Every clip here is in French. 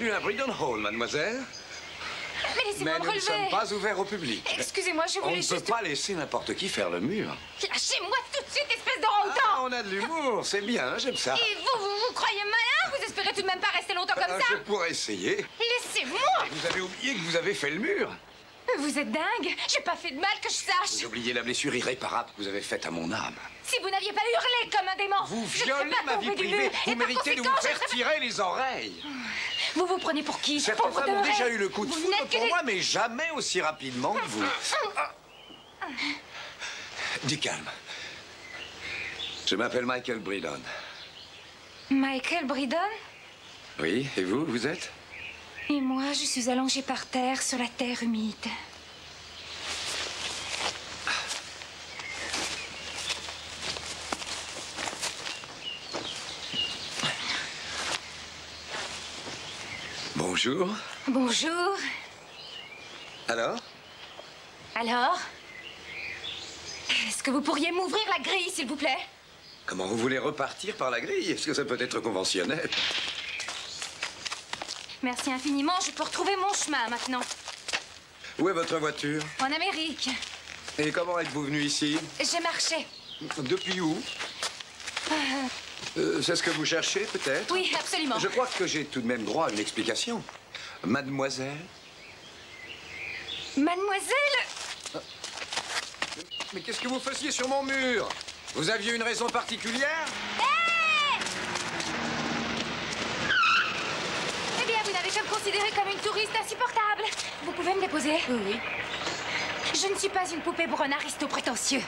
Bienvenue à Bridon Hall, mademoiselle. Mais laissez-moi me nous ne relever. sommes pas ouverts au public. Excusez-moi, je On voulais ne juste... peut pas laisser n'importe qui faire le mur. Lâchez-moi tout de suite, espèce d'orang-outan! On a de l'humour, c'est bien, j'aime ça. Et vous croyez malin? Vous espérez tout de même pas rester longtemps comme ça? Je pourrais essayer. Laissez-moi! Vous avez oublié que vous avez fait le mur. Vous êtes dingue? J'ai pas fait de mal que je sache. Vous oubliez la blessure irréparable que vous avez faite à mon âme. Si vous n'aviez pas hurlé comme un démon, Vous je violez serais pas ma vie tombée du privée. mur. Vous Et par méritez de vous conséquent, faire tirer les oreilles. Vous vous prenez pour qui? Certaines Pauvre femmes ont demeuré. déjà eu le coup de Vous foudre n'êtes que pour des- moi, mais jamais aussi rapidement que vous. Du calme. Je m'appelle Michael Bridon. Michael Bridon? Oui, et vous, vous êtes? Et moi, je suis allongée par terre sur la terre humide. Bonjour. Bonjour. Alors? Alors? Est-ce que vous pourriez m'ouvrir la grille, s'il vous plaît? Comment vous voulez repartir par la grille? Est-ce que ça peut être conventionnel? Merci infiniment, je peux retrouver mon chemin maintenant. Où est votre voiture? En Amérique. Et comment êtes-vous venu ici? J'ai marché. Depuis où? C'est ce que vous cherchez, peut-être? Oui, absolument. Je crois que j'ai tout de même droit à une explication. Mademoiselle? Mademoiselle? Mais qu'est-ce que vous faisiez sur mon mur? Vous aviez une raison particulière? Eh bien, vous n'avez qu'à me considérer comme une touriste insupportable. Vous pouvez me déposer? Oui. Je ne suis pas une poupée pour un aristo prétentieux.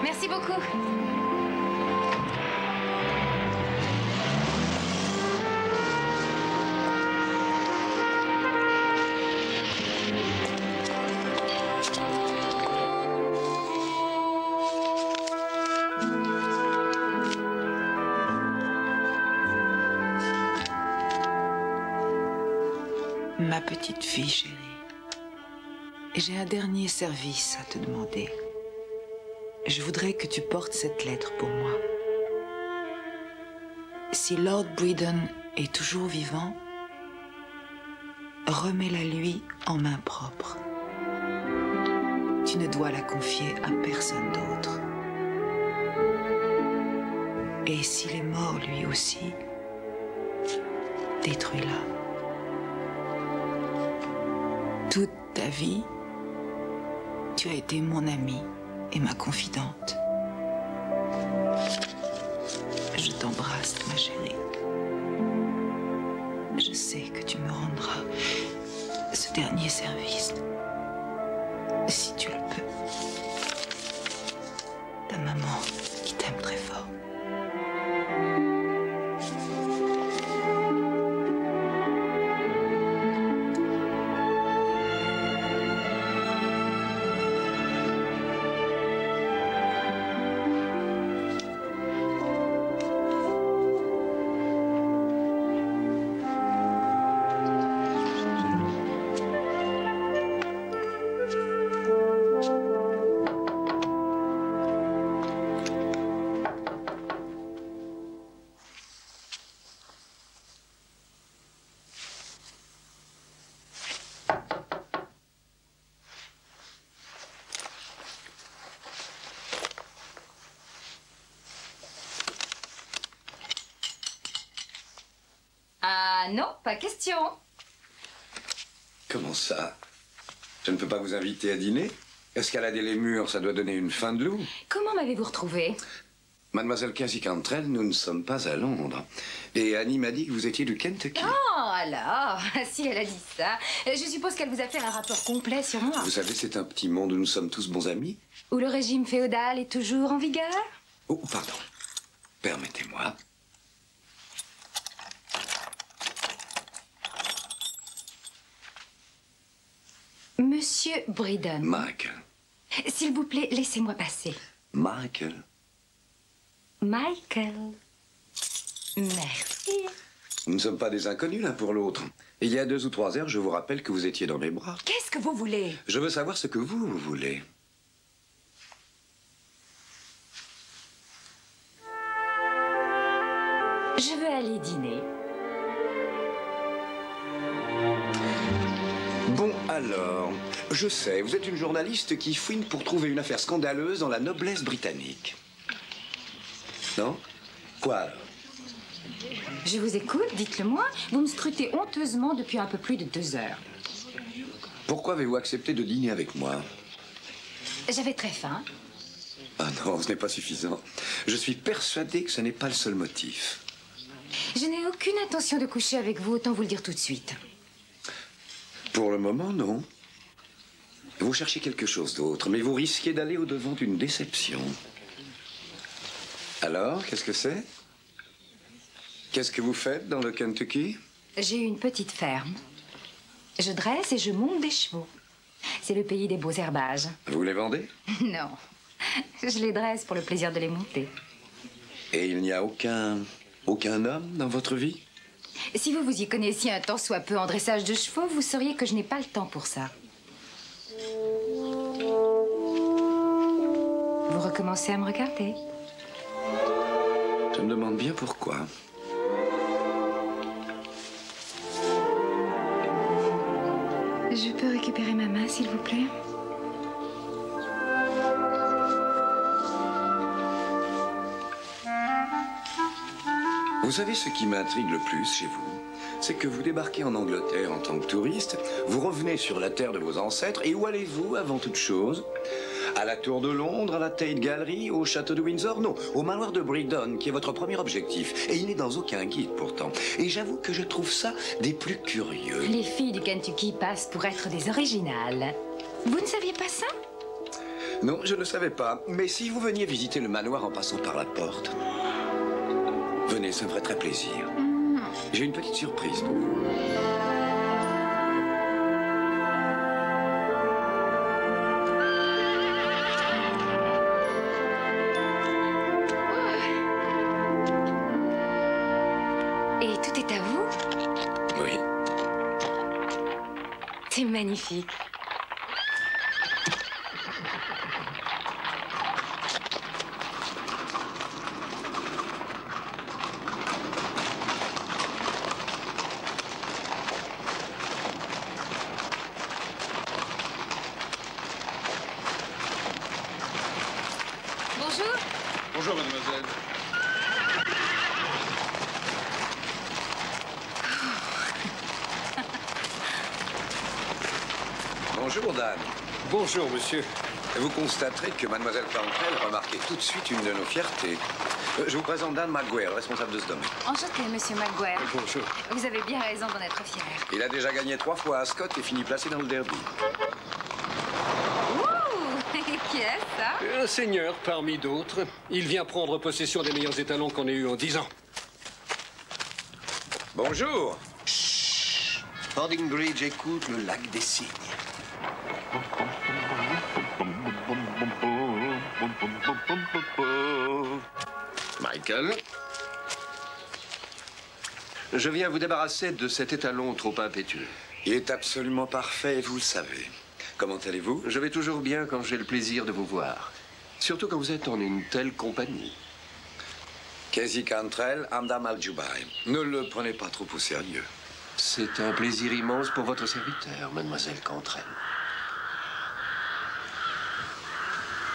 Merci beaucoup. Ma petite fille chérie, j'ai un dernier service à te demander. Je voudrais que tu portes cette lettre pour moi. Si Lord Bridon est toujours vivant, remets-la lui en main propre. Tu ne dois la confier à personne d'autre. Et s'il est mort lui aussi, détruis-la. Toute ta vie, tu as été mon amie et ma confidente. Je t'embrasse, ma chérie. Je sais que tu me rendras ce dernier service, si tu le peux. Ta maman qui t'aime très fort. Ah non, pas question. Comment ça? Je ne peux pas vous inviter à dîner? Escalader les murs, ça doit donner une fin de loup. Comment m'avez-vous retrouvé? Mademoiselle Cassie Cantrell, nous ne sommes pas à Londres. Et Annie m'a dit que vous étiez du Kentucky. Oh, alors, si elle a dit ça, je suppose qu'elle vous a fait un rapport complet sur moi. Vous savez, c'est un petit monde où nous sommes tous bons amis. Où le régime féodal est toujours en vigueur? Oh, pardon. Permettez-moi. Monsieur Bridon. Michael. S'il vous plaît, laissez-moi passer. Michael. Michael. Merci. Nous ne sommes pas des inconnus l'un pour l'autre. Et il y a 2 ou 3 heures, je vous rappelle que vous étiez dans mes bras. Qu'est-ce que vous voulez? Je veux savoir ce que vous voulez. Je veux aller dîner. Bon, alors, je sais, vous êtes une journaliste qui fouine pour trouver une affaire scandaleuse dans la noblesse britannique. Non? Quoi alors? Je vous écoute, dites-le moi. Vous me scrutez honteusement depuis un peu plus de 2 heures. Pourquoi avez-vous accepté de dîner avec moi? J'avais très faim. Ah non, ce n'est pas suffisant. Je suis persuadé que ce n'est pas le seul motif. Je n'ai aucune intention de coucher avec vous, autant vous le dire tout de suite. Pour le moment, non. Vous cherchez quelque chose d'autre, mais vous risquez d'aller au-devant d'une déception. Alors, qu'est-ce que c'est? Qu'est-ce que vous faites dans le Kentucky? J'ai une petite ferme. Je dresse et je monte des chevaux. C'est le pays des beaux herbages. Vous les vendez? Non. Je les dresse pour le plaisir de les monter. Et il n'y a aucun homme dans votre vie? Si vous vous y connaissiez un tant soit peu en dressage de chevaux, vous sauriez que je n'ai pas le temps pour ça. Vous recommencez à me regarder. Je me demande bien pourquoi. Je peux récupérer ma main, s'il vous plaît? Vous savez ce qui m'intrigue le plus chez vous? C'est que vous débarquez en Angleterre en tant que touriste, vous revenez sur la terre de vos ancêtres, et où allez-vous avant toute chose? À la Tour de Londres, à la Tate Gallery, au château de Windsor? Non, au manoir de Bridon, qui est votre premier objectif. Et il n'est dans aucun guide pourtant. Et j'avoue que je trouve ça des plus curieux. Les filles du Kentucky passent pour être des originales. Vous ne saviez pas ça? Non, je ne savais pas. Mais si vous veniez visiter le manoir en passant par la porte... Venez, ça me ferait très plaisir. J'ai une petite surprise pour vous. Et tout est à vous? Oui. C'est magnifique. Bonjour. Bonjour, mademoiselle. Bonjour, Dan. Bonjour, monsieur. Vous constaterez que mademoiselle Cantrell remarquait tout de suite une de nos fiertés. Je vous présente Dan McGuire, responsable de ce domaine. Enchanté, monsieur McGuire. Bonjour. Vous avez bien raison d'en être fier. Il a déjà gagné 3 fois à Ascot et fini placé dans le derby. Ouh! Qui est ça? Un seigneur parmi d'autres. Il vient prendre possession des meilleurs étalons qu'on ait eus en 10 ans. Bonjour. Fordingbridge écoute le lac des cygnes. Michael, je viens vous débarrasser de cet étalon trop impétueux. Il est absolument parfait, vous le savez. Comment allez-vous? Je vais toujours bien quand j'ai le plaisir de vous voir. Surtout quand vous êtes en une telle compagnie. Casey Cantrell, Amdam Al-Jubaï. Ne le prenez pas trop au sérieux. C'est un plaisir immense pour votre serviteur, mademoiselle Cantrell.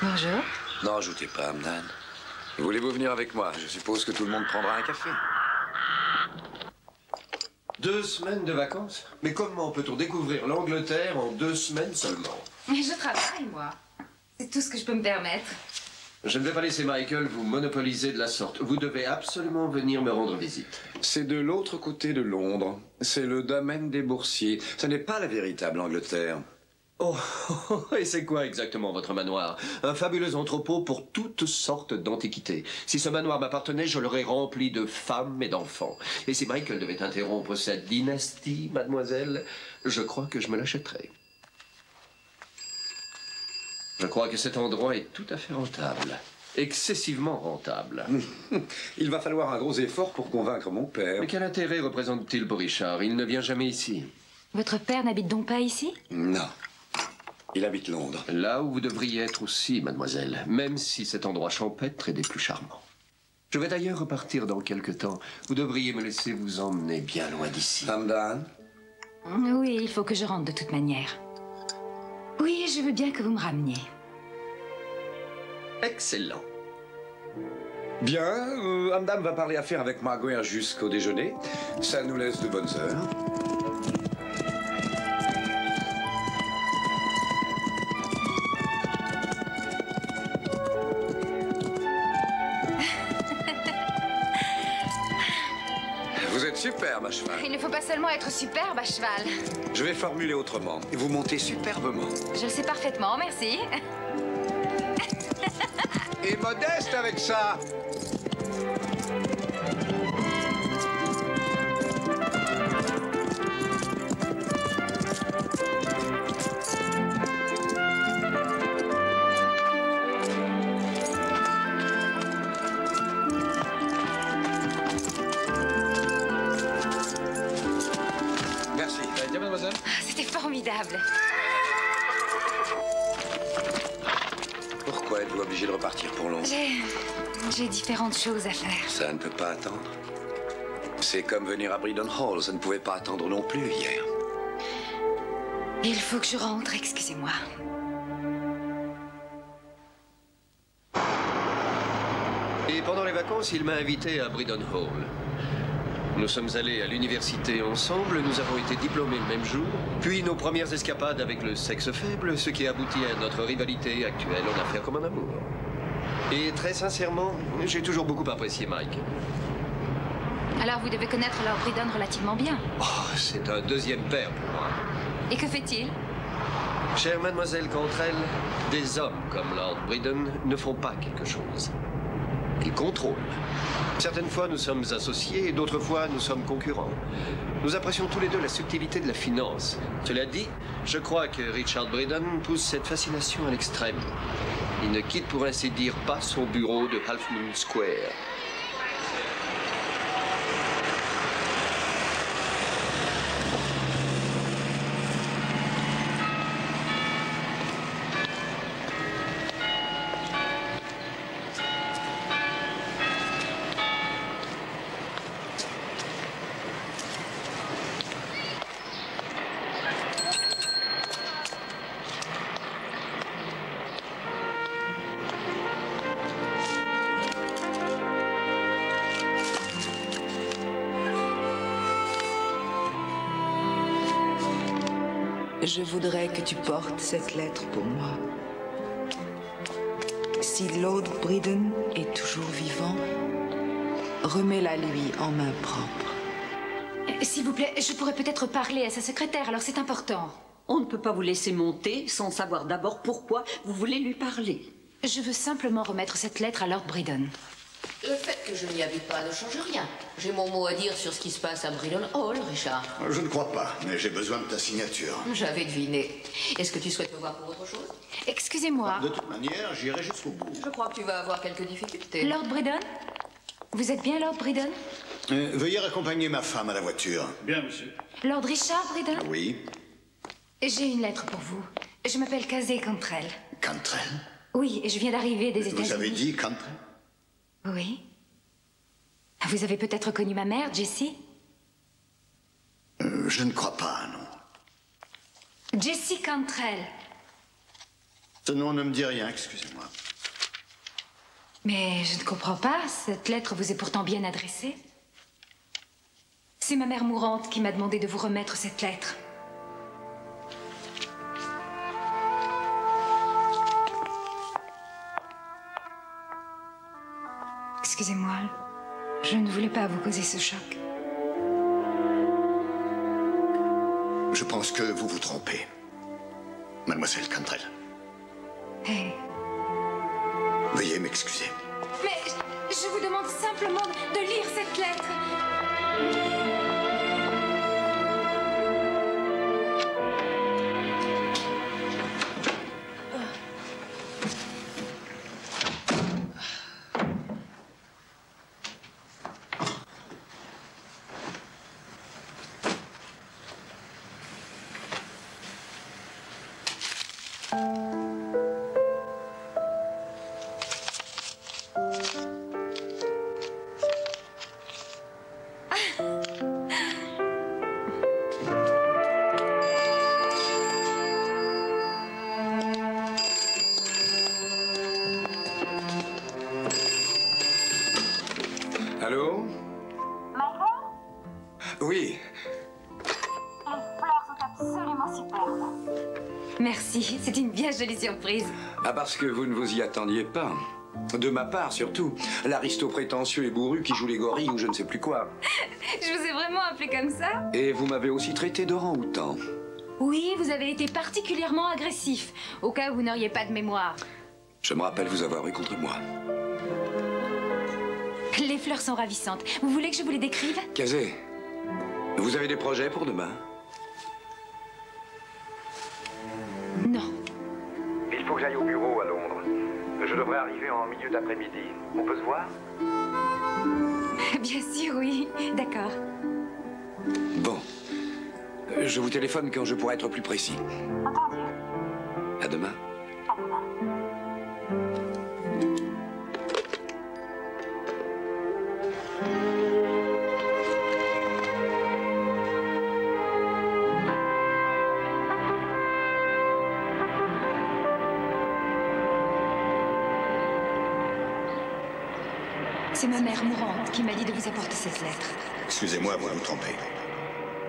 Bonjour. N'en ajoutez pas, Amdan. Voulez-vous venir avec moi? Je suppose que tout le monde prendra un café. 2 semaines de vacances? Mais comment peut-on découvrir l'Angleterre en 2 semaines seulement? Mais je travaille, moi. C'est tout ce que je peux me permettre. Je ne vais pas laisser Michael vous monopoliser de la sorte. Vous devez absolument venir me rendre visite. C'est de l'autre côté de Londres. C'est le domaine des boursiers. Ce n'est pas la véritable Angleterre. Oh, et c'est quoi exactement votre manoir? Un fabuleux entrepôt pour toutes sortes d'antiquités. Si ce manoir m'appartenait, je l'aurais rempli de femmes et d'enfants. Et si Michael devait interrompre cette dynastie, mademoiselle, je crois que je me l'achèterais. Je crois que cet endroit est tout à fait rentable. Excessivement rentable. Il va falloir un gros effort pour convaincre mon père. Mais quel intérêt représente-t-il pour Richard? Il ne vient jamais ici. Votre père n'habite donc pas ici? Non. Il habite Londres. Là où vous devriez être aussi, mademoiselle, même si cet endroit champêtre est des plus charmants. Je vais d'ailleurs repartir dans quelque temps. Vous devriez me laisser vous emmener bien loin d'ici. Hamdan? Oui, il faut que je rentre de toute manière. Oui, je veux bien que vous me rameniez. Excellent. Bien, Hamdan va parler affaires avec Margot jusqu'au déjeuner. Ça nous laisse de bonnes heures. Vous êtes superbe à cheval. Il ne faut pas seulement être superbe à cheval. Je vais formuler autrement. Vous montez superbement. Je le sais parfaitement, merci. Et modeste avec ça. Merci. Bien, mademoiselle. C'était formidable. Pourquoi êtes-vous obligé de repartir pour Londres? J'ai différentes choses à faire. Ça ne peut pas attendre. C'est comme venir à Bridon Hall, ça ne pouvait pas attendre non plus hier. Il faut que je rentre, excusez-moi. Et pendant les vacances, il m'a invité à Bridon Hall. Nous sommes allés à l'université ensemble, nous avons été diplômés le même jour, puis nos premières escapades avec le sexe faible, ce qui aboutit à notre rivalité actuelle. On a fait comme un amour. Et très sincèrement, j'ai toujours beaucoup apprécié Mike. Alors vous devez connaître Lord Bridon relativement bien. Oh, c'est un deuxième père pour moi. Et que fait-il? Chère mademoiselle Cantrell, des hommes comme Lord Bridon ne font pas quelque chose. Ils contrôlent. Certaines fois, nous sommes associés et d'autres fois, nous sommes concurrents. Nous apprécions tous les deux la subtilité de la finance. Cela dit, je crois que Richard Bridon pousse cette fascination à l'extrême. Il ne quitte pour ainsi dire pas son bureau de Half Moon Square. Je voudrais que tu portes cette lettre pour moi. Si Lord Bridon est toujours vivant, remets-la lui en main propre. S'il vous plaît, je pourrais peut-être parler à sa secrétaire, alors c'est important. On ne peut pas vous laisser monter sans savoir d'abord pourquoi vous voulez lui parler. Je veux simplement remettre cette lettre à Lord Bridon. Le fait que je n'y habite pas ne change rien. J'ai mon mot à dire sur ce qui se passe à Bridon Hall, Richard. Je ne crois pas, mais j'ai besoin de ta signature. J'avais deviné. Est-ce que tu souhaites me voir pour autre chose? Excusez-moi. De toute manière, j'irai jusqu'au bout. Je crois que tu vas avoir quelques difficultés. Lord Bridon? Vous êtes bien Lord Bridon? Veuillez raccompagner ma femme à la voiture. Bien, monsieur. Lord Richard Bridon? Oui. J'ai une lettre pour vous. Je m'appelle Casey Cantrell. Cantrell? Oui, et je viens d'arriver des États-Unis. Vous avez dit Cantrell? Oui. Vous avez peut-être connu ma mère, Jessie? Je ne crois pas, non. Jessie Cantrell. Ce nom ne me dit rien, excusez-moi. Mais je ne comprends pas. Cette lettre vous est pourtant bien adressée. C'est ma mère mourante qui m'a demandé de vous remettre cette lettre. Excusez-moi. Je ne voulais pas vous causer ce choc. Je pense que vous vous trompez, mademoiselle Cantrell. Hey. Veuillez m'excuser. Mais je vous demande simplement de lire cette lettre. Allô? Michael? Oui. Les fleurs sont absolument superbes. Merci, c'est une bien jolie surprise. Ah, parce que vous ne vous y attendiez pas. De ma part, surtout. L'aristo prétentieux et bourru qui joue les gorilles ou je ne sais plus quoi. Je vous ai vraiment appelé comme ça? Et vous m'avez aussi traité d'orang-outan. Oui, vous avez été particulièrement agressif, au cas où vous n'auriez pas de mémoire. Je me rappelle vous avoir eu contre moi. Les fleurs sont ravissantes. Vous voulez que je vous les décrive? Kazé, vous avez des projets pour demain? Non. Il faut que j'aille au bureau à Londres. Je devrais arriver en milieu d'après-midi. On peut se voir? Bien sûr, oui. D'accord. Bon. Je vous téléphone quand je pourrai être plus précis. Entendu. À demain. À demain. C'est ma mère mourante qui m'a dit de vous apporter ces lettres. Excusez-moi, vous vous trompez.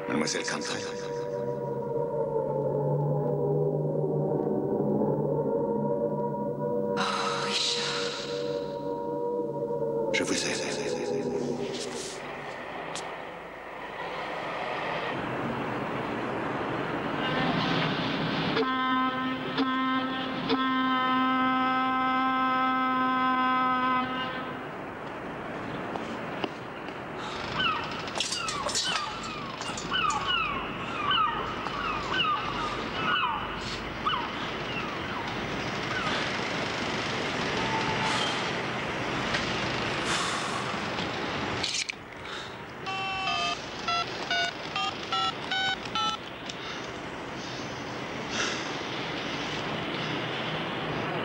Mademoiselle Cantrell. Oh, Richard. Je vous aime.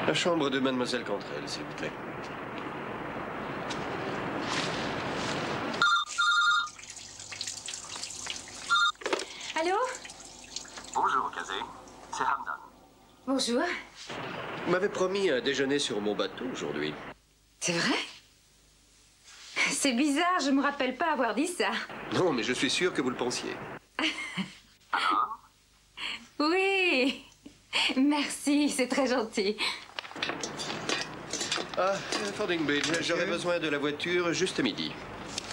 La chambre de Mademoiselle Cantrell, s'il vous plaît. Allô? Bonjour, Kazé. C'est Hamdan. Bonjour. Vous m'avez promis un déjeuner sur mon bateau aujourd'hui. C'est vrai? C'est bizarre, je me rappelle pas avoir dit ça. Non, mais je suis sûr que vous le pensiez. Oui. Merci, c'est très gentil. Ah, Fordingbridge, j'aurais besoin de la voiture juste à midi.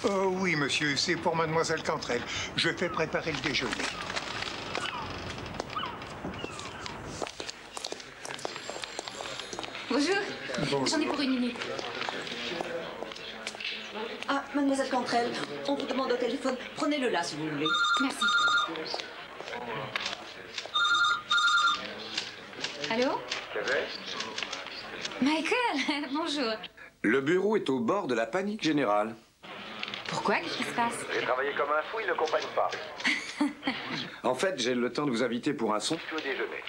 Oh oui, monsieur, c'est pour Mademoiselle Cantrell. Je fais préparer le déjeuner. Bonjour. Bonjour. J'en ai pour une minute. Ah, Mademoiselle Cantrell, on vous demande au téléphone. Prenez-le là, si vous voulez. Merci. Allô? Michael, bonjour. Le bureau est au bord de la panique générale. Pourquoi? Qu'est-ce qui se passe? J'ai travaillé comme un fou, ils ne comprennent pas. En fait, j'ai le temps de vous inviter pour un somptueux déjeuner.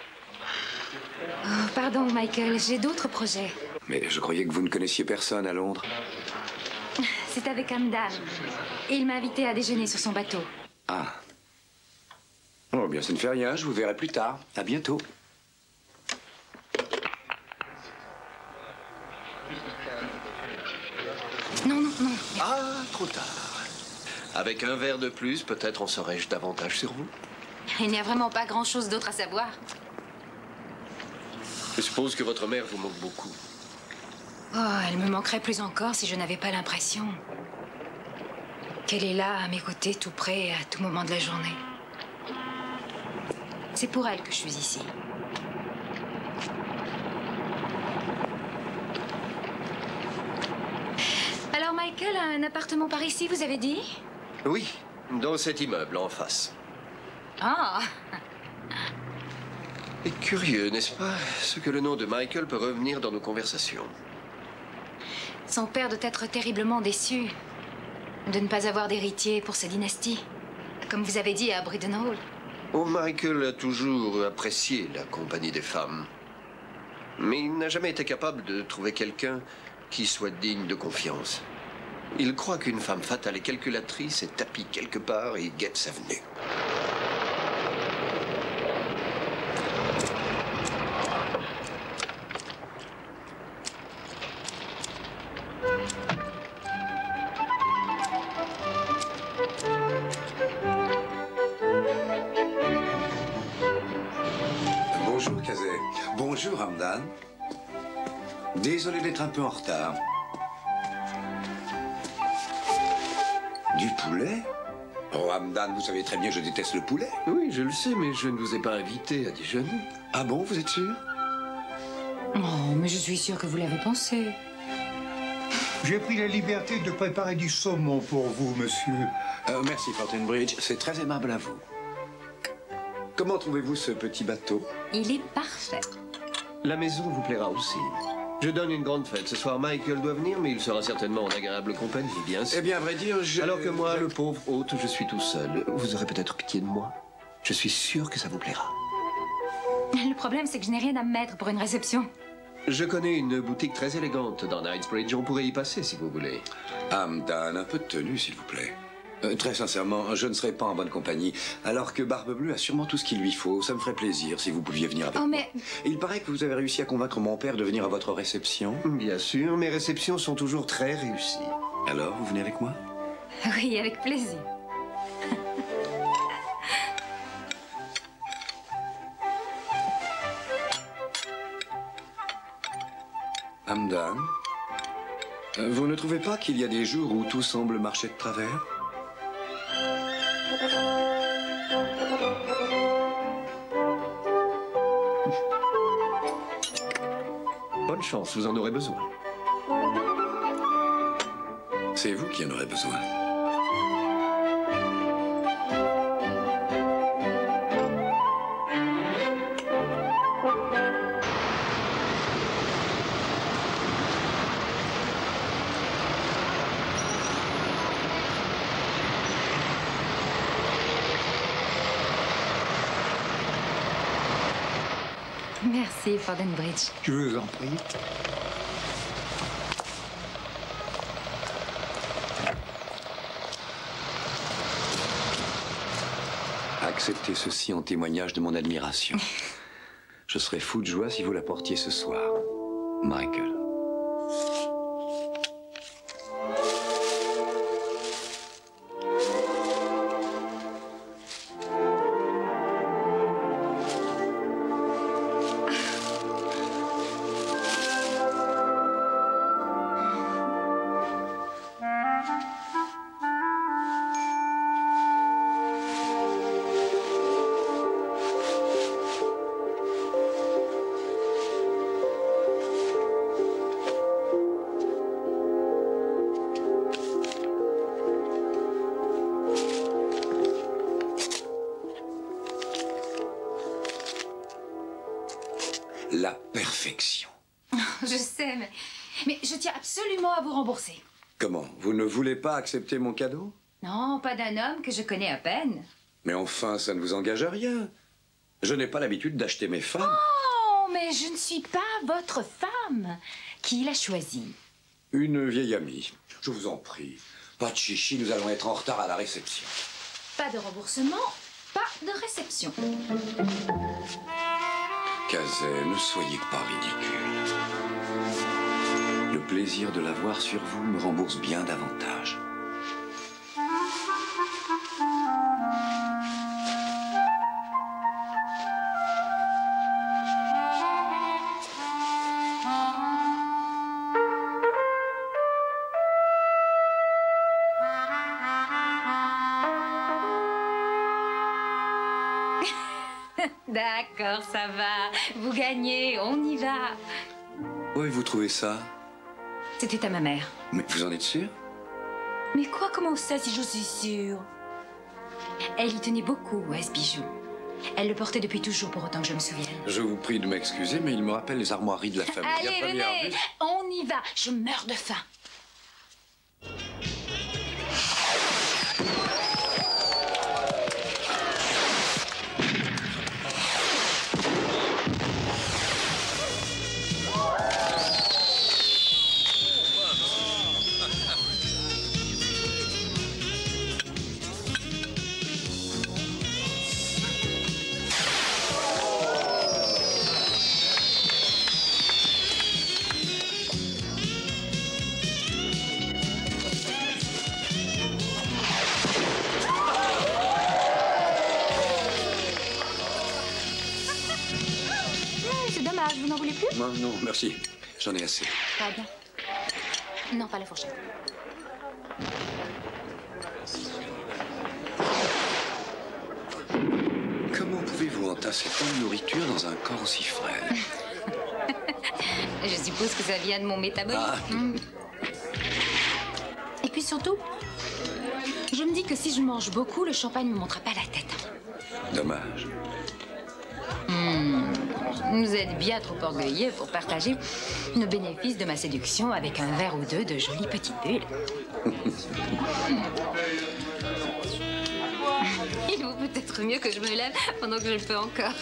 Oh, pardon, Michael, j'ai d'autres projets. Mais je croyais que vous ne connaissiez personne à Londres. C'est avec Hamdan. Et il m'a invité à déjeuner sur son bateau. Ah. Oh, bien, ça ne fait rien. Je vous verrai plus tard. À bientôt. Non, non, non. Ah, trop tard. Avec un verre de plus, peut-être en saurais-je davantage sur vous. Il n'y a vraiment pas grand-chose d'autre à savoir. Je suppose que votre mère vous manque beaucoup. Oh, elle me manquerait plus encore si je n'avais pas l'impression qu'elle est là, à mes côtés, tout près, à tout moment de la journée. C'est pour elle que je suis ici. Alors, Michael, un appartement par ici, vous avez dit? Oui, dans cet immeuble en face. Ah! Et curieux, n'est-ce pas, ce que le nom de Michael peut revenir dans nos conversations. Son père doit être terriblement déçu de ne pas avoir d'héritier pour sa dynastie, comme vous avez dit à Bridden Hall. Oh, Michael a toujours apprécié la compagnie des femmes. Mais il n'a jamais été capable de trouver quelqu'un qui soit digne de confiance. Il croit qu'une femme fatale et calculatrice est tapie quelque part et guette sa venue. Bonjour, Kazé. Bonjour, Hamdan. Désolé d'être un peu en retard. Du poulet? Oh, Hamdan, vous savez très bien que je déteste le poulet. Oui, je le sais, mais je ne vous ai pas invité à déjeuner. Ah bon, vous êtes sûr? Oh, mais je suis sûre que vous l'avez pensé. J'ai pris la liberté de préparer du saumon pour vous, monsieur. Merci, Fortinbridge. C'est très aimable à vous. Comment trouvez-vous ce petit bateau? Il est parfait. La maison vous plaira aussi. Je donne une grande fête. Ce soir, Michael doit venir, mais il sera certainement en agréable compagnie, bien sûr. Eh bien, à vrai dire, Alors que moi, le pauvre hôte, je suis tout seul. Vous aurez peut-être pitié de moi. Je suis sûr que ça vous plaira. Le problème, c'est que je n'ai rien à me mettre pour une réception. Je connais une boutique très élégante dans Knightsbridge. On pourrait y passer, si vous voulez. Hamdan, un peu de tenue, s'il vous plaît. Très sincèrement, je ne serai pas en bonne compagnie. Alors que Barbe-Bleue a sûrement tout ce qu'il lui faut. Ça me ferait plaisir si vous pouviez venir avec moi. Mais... Il paraît que vous avez réussi à convaincre mon père de venir à votre réception. Bien sûr, mes réceptions sont toujours très réussies. Alors, vous venez avec moi? Oui, avec plaisir. Hamdan, vous ne trouvez pas qu'il y a des jours où tout semble marcher de travers? Bonne chance, vous en aurez besoin. C'est vous qui en aurez besoin. Merci, Fortinbridge. Je vous en prie. Acceptez ceci en témoignage de mon admiration. Je serais fou de joie si vous l'apportiez ce soir. Michael. La perfection. Je sais, mais je tiens absolument à vous rembourser. Comment? Vous ne voulez pas accepter mon cadeau? Non, pas d'un homme que je connais à peine. Mais enfin, ça ne vous engage à rien. Je n'ai pas l'habitude d'acheter mes femmes. Oh, mais je ne suis pas votre femme. Qui l'a choisie? Une vieille amie. Je vous en prie. Pas de chichi, nous allons être en retard à la réception. Pas de remboursement, pas de réception. Kazé, ne soyez pas ridicule. Le plaisir de la voir sur vous me rembourse bien davantage. D'accord, ça va. Vous gagnez, on y va. Où avez-vous trouvé ça? C'était à ma mère. Mais vous en êtes sûr? Mais quoi, comment ça, si je suis sûre? Elle y tenait beaucoup à ce bijou. Elle le portait depuis toujours, pour autant que je me souvienne. Je vous prie de m'excuser, mais il me rappelle les armoiries de la famille. Allez, venez, on y va. Je meurs de faim. moi? Non, merci. J'en ai assez. Pas bien. Non, pas la fourchette. Comment pouvez-vous entasser tant de nourriture dans un corps aussi frêle? Je suppose que ça vient de mon métabolisme. Ah. Et puis surtout, je me dis que si je mange beaucoup, le champagne ne me montera pas la tête. Dommage. Vous êtes bien trop orgueilleux pour partager le bénéfice de ma séduction avec un verre ou deux de jolies petites bulles. Il vaut peut-être mieux que je me lève pendant que je le peux encore.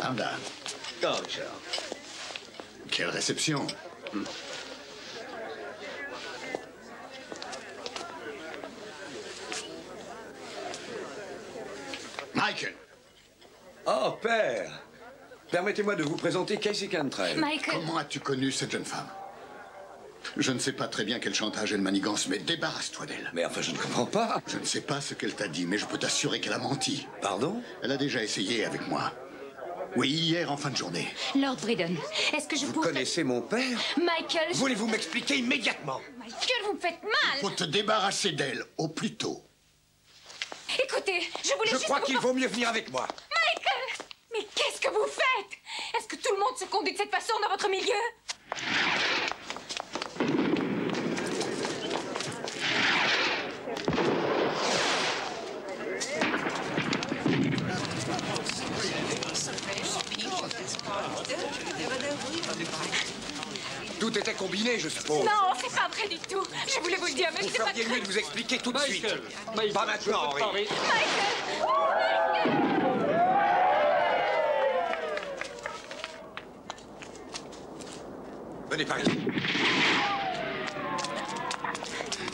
Anda. Oh, Richard. Quelle réception. Michael. Oh, père! Permettez-moi de vous présenter Casey Cantrell. Michael. Comment as-tu connu cette jeune femme? Je ne sais pas très bien quel chantage elle manigance, mais débarrasse-toi d'elle. Mais enfin, je ne comprends pas. Je ne sais pas ce qu'elle t'a dit, mais je peux t'assurer qu'elle a menti. Pardon? Elle a déjà essayé avec moi. Oui, hier en fin de journée. Lord Bridon, est-ce que je Vous pourrais... connaissez mon père? Michael, Voulez-vous m'expliquer immédiatement? Michael, vous me faites mal. Faut te débarrasser d'elle au plus tôt. Écoutez, je voulais Je juste crois vous qu'il vaut mieux venir avec moi. Michael! Mais qu'est-ce que vous faites? Est-ce que tout le monde se conduit de cette façon dans votre milieu? Tout était combiné, je suppose. Non, c'est pas vrai du tout. Je voulais vous le dire, mais Vous c'est pas feriez mieux de vous expliquer tout de suite. Michael, Pas maintenant, Henri. Venez par ici.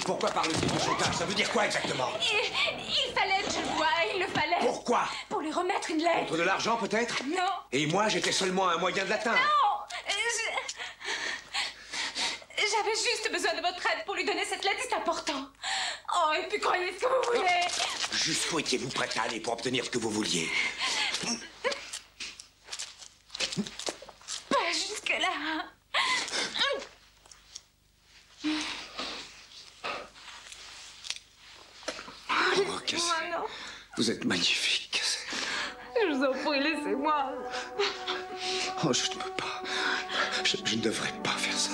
Pourquoi parle-t-il de chantage? Ça veut dire quoi exactement? Il fallait, je le vois, il le fallait. Pourquoi? Pour lui remettre une lettre. Contre de l'argent, peut-être? Non. Et moi, j'étais seulement un moyen de l'atteindre. Non. J'avais juste besoin de votre aide pour lui donner cette lettre, c'est important. Oh, et puis croyez ce que vous voulez. Jusqu'où étiez-vous prête à aller pour obtenir ce que vous vouliez? Pas jusque-là. Oh, Cassie. Non. Vous êtes magnifique, Cassie. Je vous en prie, laissez-moi. Oh, je ne peux pas. Je ne devrais pas faire ça.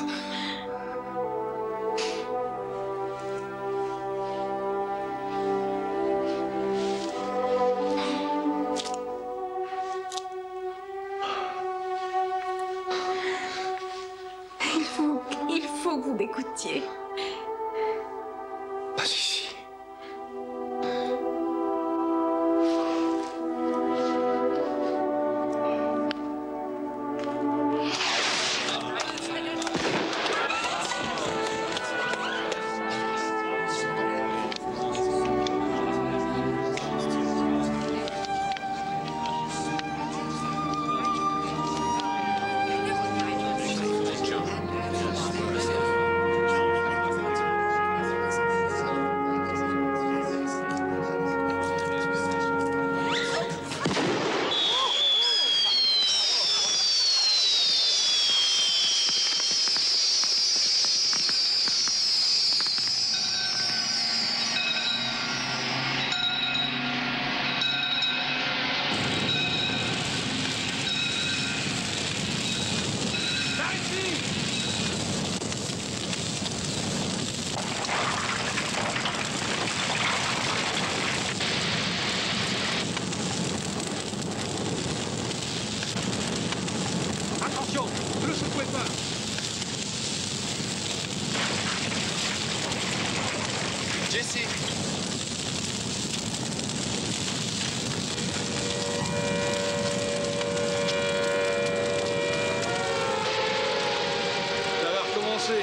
Il faut que vous m'écoutiez. Pas ici. Jesse. Ça va recommencer.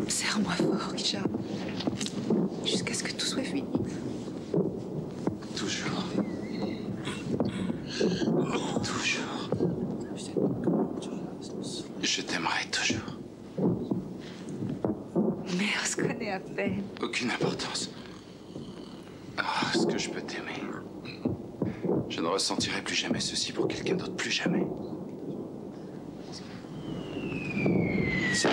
Serre-moi fort, Richard. Jusqu'à ce que tout soit fini. Toujours. Toujours. Je t'aimerai toujours. Mais on se connaît à peine. Aucune importance. Ah, est-ce que je peux t'aimer? Je ne ressentirai plus jamais ceci pour quelqu'un d'autre, plus jamais. C'est...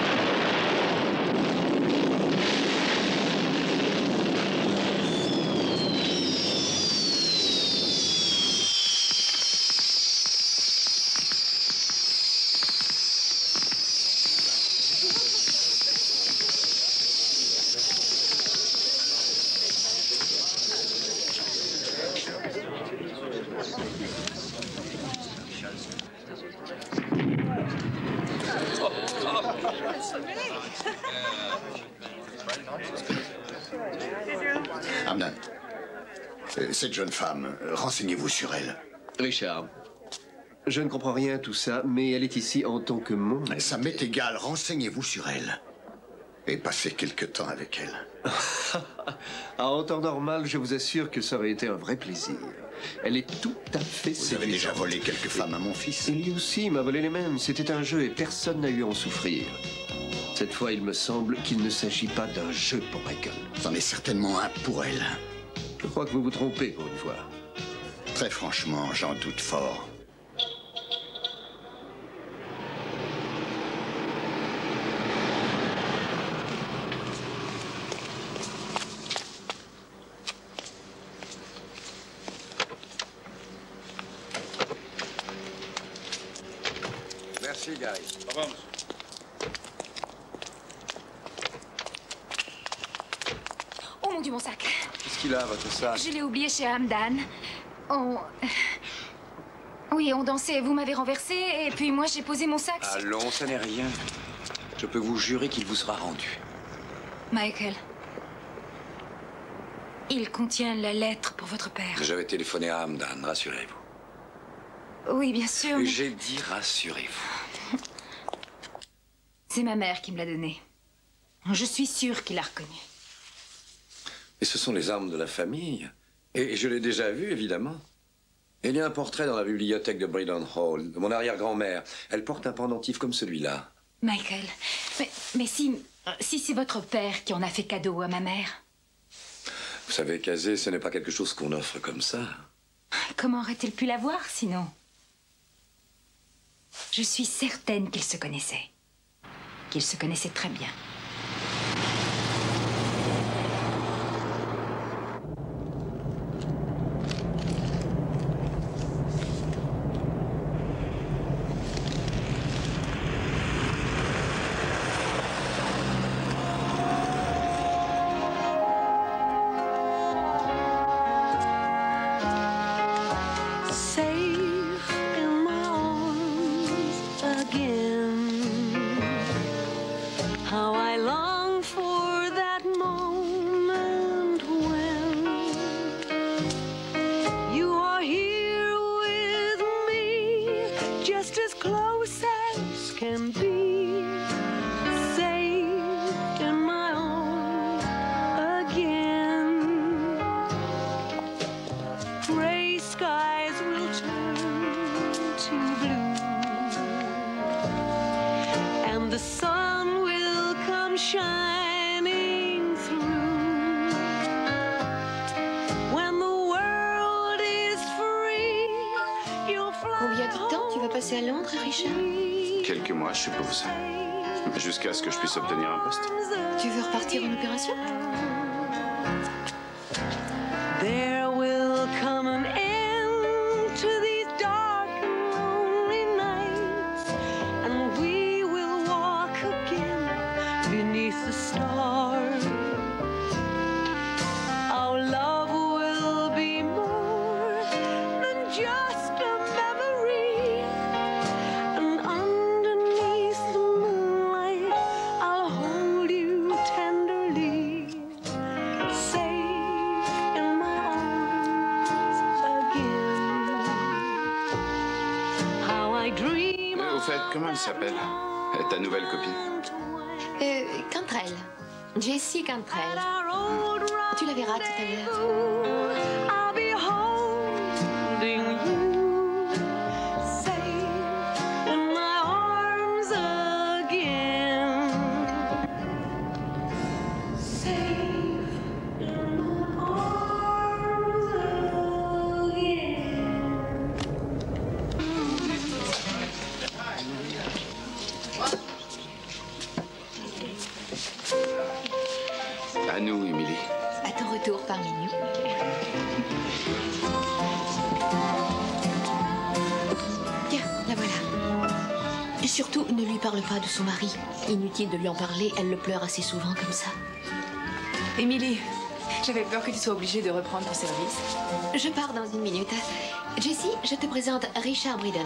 Hamdan, cette jeune femme, renseignez-vous sur elle. Richard, je ne comprends rien à tout ça, mais elle est ici en tant que mon... Ça m'est égal, renseignez-vous sur elle. Et passez quelque temps avec elle. En temps normal, je vous assure que ça aurait été un vrai plaisir. Elle est tout à fait séduisante. Vous avez déjà volé quelques femmes à mon fils? Et lui aussi m'a volé les mêmes. C'était un jeu et personne n'a eu à en souffrir. Cette fois, il me semble qu'il ne s'agit pas d'un jeu pour Michael. C'en est certainement un pour elle. Je crois que vous vous trompez pour une fois. Très franchement, j'en doute fort. Merci, Gary. Au revoir, monsieur. Oh mon Dieu, mon sac. Qu'est-ce qu'il a, votre sac? Je l'ai oublié chez Hamdan. Oui, on dansait. Vous m'avez renversé et puis moi j'ai posé mon sac. Allons, ça n'est rien. Je peux vous jurer qu'il vous sera rendu. Michael. Il contient la lettre pour votre père. J'avais téléphoné à Hamdan, rassurez-vous. Oui, bien sûr. Mais... J'ai dit rassurez-vous. C'est ma mère qui me l'a donné. Je suis sûre qu'il l'a reconnu. Et ce sont les armes de la famille. Et je l'ai déjà vu, évidemment. Il y a un portrait dans la bibliothèque de Bridon Hall, de mon arrière-grand-mère. Elle porte un pendentif comme celui-là. Michael, mais si c'est votre père qui en a fait cadeau à ma mère? Vous savez, caser, ce n'est pas quelque chose qu'on offre comme ça. Comment aurait-il pu l'avoir, sinon? Je suis certaine qu'ils se connaissaient. Qu'ils se connaissaient très bien. Combien de temps tu vas passer à Londres, Richard? Quelques mois, je suppose. Jusqu'à ce que je puisse obtenir un poste. Tu veux repartir en opération? There will come just a memory. And underneath the moonlight, I'll hold you tenderly, safe in my arms again. How I dream. Au fait, comment elle s'appelle, ta nouvelle copine? Cantrell. Jessie Cantrell. Tu la verras tout à l'heure. I'll be holding you safe in my arms again. Safe in my arms again. À nous, Émilie. À ton retour parmi nous. Tiens, la voilà. Et surtout, ne lui parle pas de son mari. Inutile de lui en parler, elle le pleure assez souvent comme ça. Émilie, j'avais peur que tu sois obligée de reprendre ton service. Je pars dans une minute. Jessie, je te présente Richard Bridon,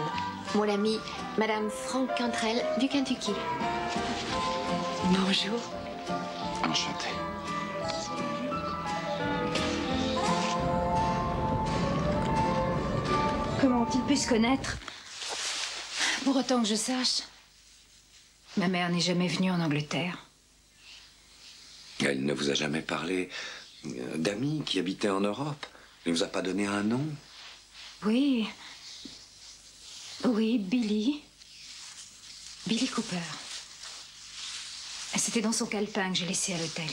mon ami, Madame Frank Cantrell du Kentucky. Bonjour. Enchanté. Comment ont-ils pu se connaître? Pour autant que je sache, ma mère n'est jamais venue en Angleterre. Elle ne vous a jamais parlé d'amis qui habitaient en Europe? Elle ne vous a pas donné un nom? Oui. Oui, Billy. Billy Cooper. C'était dans son calepin que j'ai laissé à l'hôtel.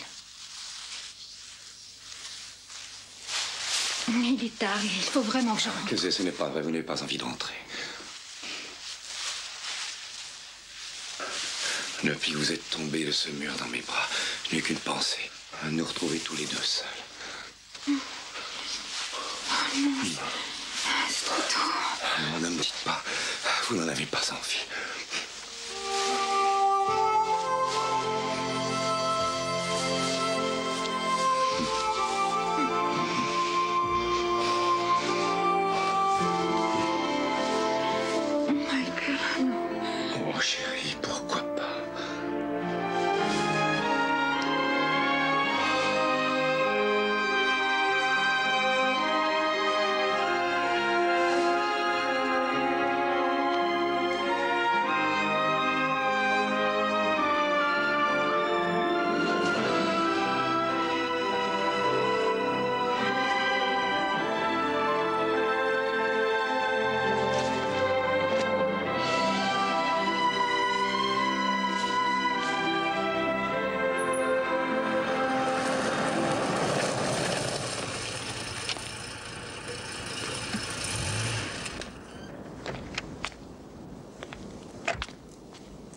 Il est tard, il faut vraiment que je rentre. Que ce n'est pas vrai, vous n'avez pas envie de rentrer. Depuis que vous êtes tombé de ce mur dans mes bras, je n'ai qu'une pensée, à nous retrouver tous les deux seuls. Oh non, c'est trop tôt. Non, ne me dites pas, vous n'en avez pas envie. Oh chérie, pourquoi pas?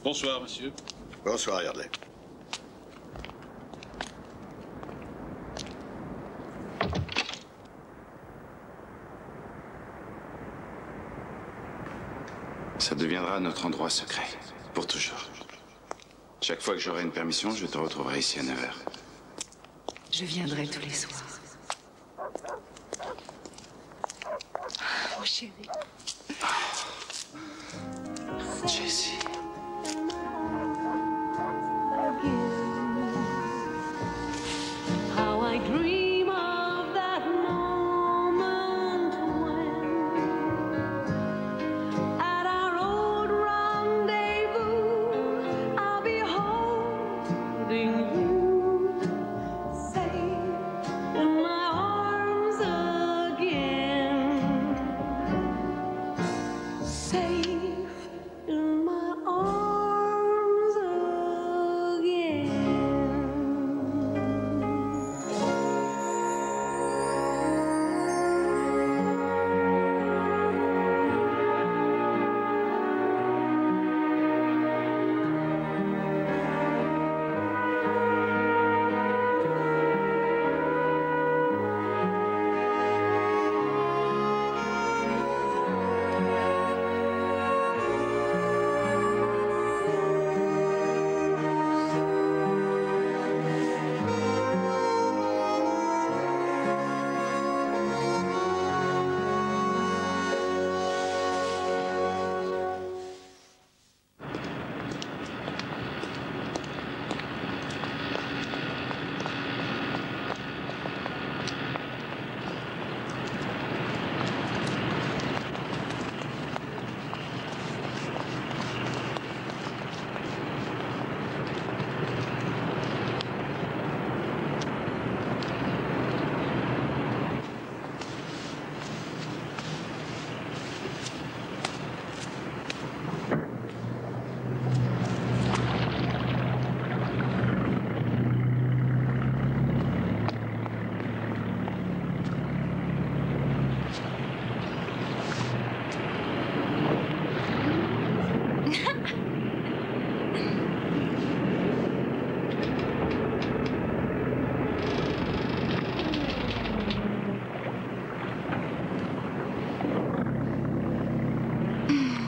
Bonsoir, monsieur. Bonsoir, Yardley. Ça deviendra notre endroit secret, pour toujours. Chaque fois que j'aurai une permission, je te retrouverai ici à 9h. Je viendrai tous les soirs. Oh chérie. Jessie. How I dream of that moment when at our old rendezvous I'll be holding you safe in my arms again, safe in my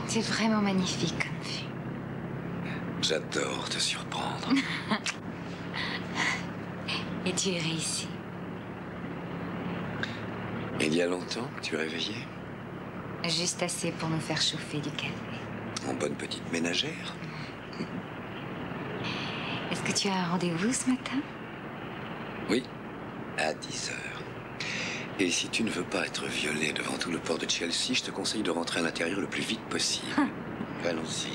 C'est vraiment magnifique comme vue. J'adore te surprendre. Et tu es réussi. Il y a longtemps que tu es réveillé? Juste assez pour nous faire chauffer du café. En bonne petite ménagère. Est-ce que tu as un rendez-vous ce matin? Oui, à 10 heures. Et si tu ne veux pas être violée devant tout le port de Chelsea, je te conseille de rentrer à l'intérieur le plus vite possible. Allons-y.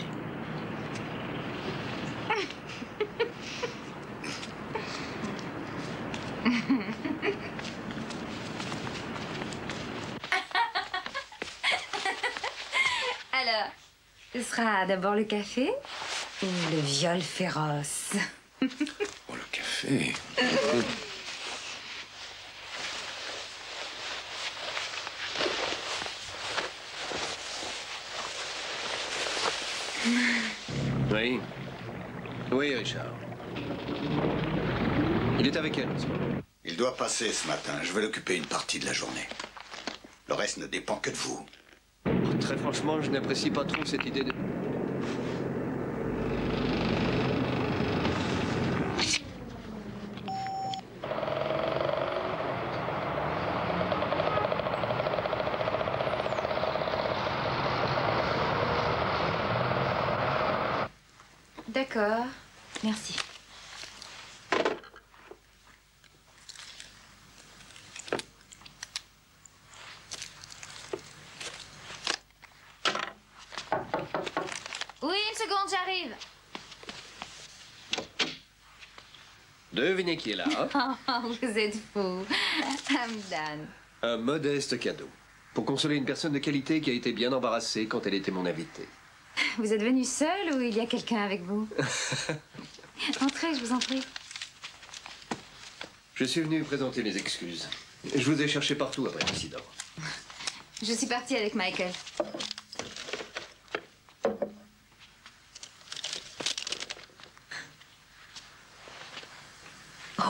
Alors, ce sera d'abord le café ou le viol féroce? Oh, le café. Oui. Oui, Richard. Il est avec elle. Il doit passer ce matin. Je vais l'occuper une partie de la journée. Le reste ne dépend que de vous. Très franchement, je n'apprécie pas trop cette idée de... D'accord, merci. Oui, une seconde, j'arrive. Devinez qui est là. Vous êtes fou. Hamdan. Un modeste cadeau. Pour consoler une personne de qualité qui a été bien embarrassée quand elle était mon invitée. Vous êtes venu seul ou il y a quelqu'un avec vous? Entrez, je vous en prie. Je suis venu présenter mes excuses. Je vous ai cherché partout après l'incident. Je suis partie avec Michael.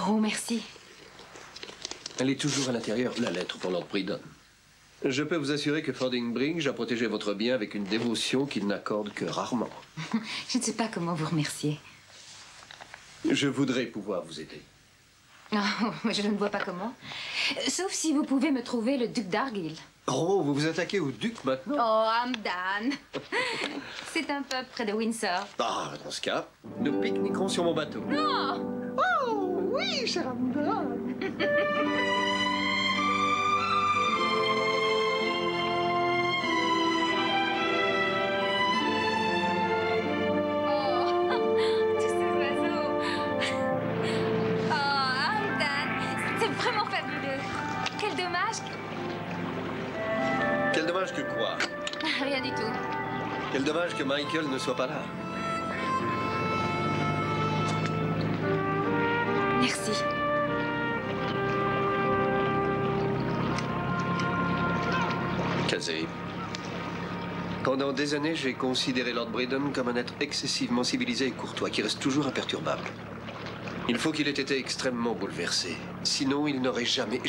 Oh, merci. Elle est toujours à l'intérieur, la lettre pour Lord Bridon. Je peux vous assurer que Fordingbridge a protégé votre bien avec une dévotion qu'il n'accorde que rarement. Je ne sais pas comment vous remercier. Je voudrais pouvoir vous aider. Non, je ne vois pas comment. Sauf si vous pouvez me trouver le duc d'Argyll. Oh, vous vous attaquez au duc maintenant? Oh, Hamdan. C'est un pub près de Windsor. Ah, dans ce cas, nous pique-niquerons sur mon bateau. Non! Oh, oui, cher Hamdan. Quel dommage que quoi? Rien du tout. Quel dommage que Michael ne soit pas là. Merci. Casey. Pendant des années, j'ai considéré Lord Bridon comme un être excessivement civilisé et courtois qui reste toujours imperturbable. Il faut qu'il ait été extrêmement bouleversé. Sinon, il n'aurait jamais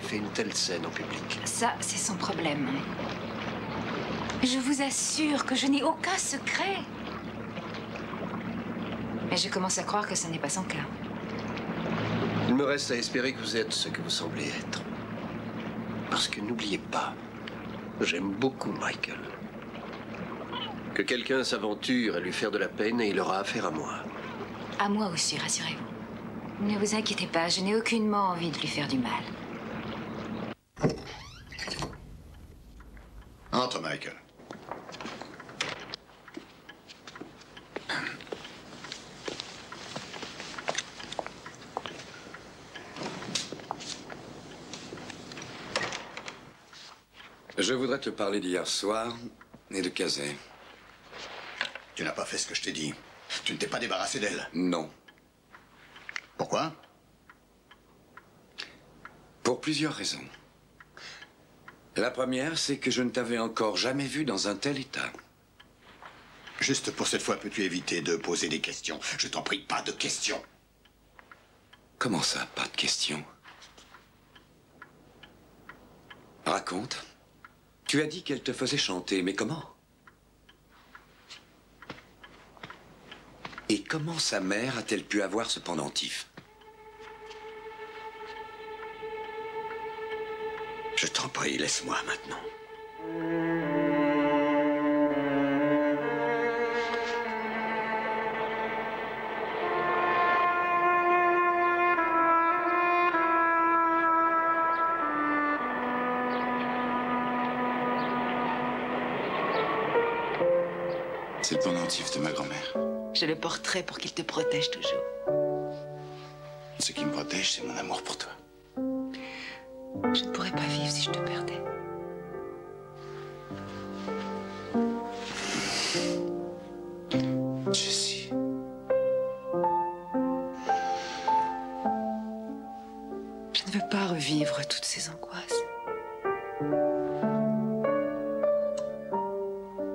fait une telle scène en public. Ça, c'est son problème. Je vous assure que je n'ai aucun secret. Mais je commence à croire que ce n'est pas son cas. Il me reste à espérer que vous êtes ce que vous semblez être. Parce que n'oubliez pas, j'aime beaucoup Michael. Que quelqu'un s'aventure à lui faire de la peine et il aura affaire à moi. À moi aussi, rassurez-vous. Ne vous inquiétez pas, je n'ai aucunement envie de lui faire du mal. Entre, Michael. Je voudrais te parler d'hier soir et de Casey. Tu n'as pas fait ce que je t'ai dit. Tu ne t'es pas débarrassé d'elle. Non. Pourquoi? Pour plusieurs raisons. La première, c'est que je ne t'avais encore jamais vu dans un tel état. Juste pour cette fois, peux-tu éviter de poser des questions? Je t'en prie, pas de questions. Comment ça, pas de questions? Raconte. Tu as dit qu'elle te faisait chanter, mais comment? Et comment sa mère a-t-elle pu avoir ce pendentif? Je t'en prie, laisse-moi maintenant. C'est le pendentif de ma grand-mère. Je le porterai pour qu'il te protège toujours. Ce qui me protège, c'est mon amour pour toi. Je ne pourrais pas vivre si je te perdais. Jessie. Je ne veux pas revivre toutes ces angoisses.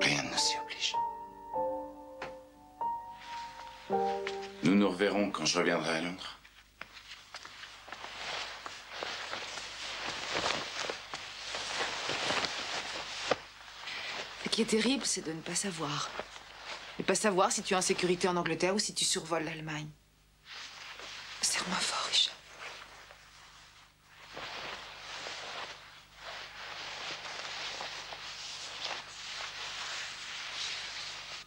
Rien ne s'y oblige. Nous nous reverrons quand je reviendrai à Londres. Ce qui est terrible, c'est de ne pas savoir. Ne pas savoir si tu es en sécurité en Angleterre ou si tu survoles l'Allemagne. Serre-moi fort, Richard.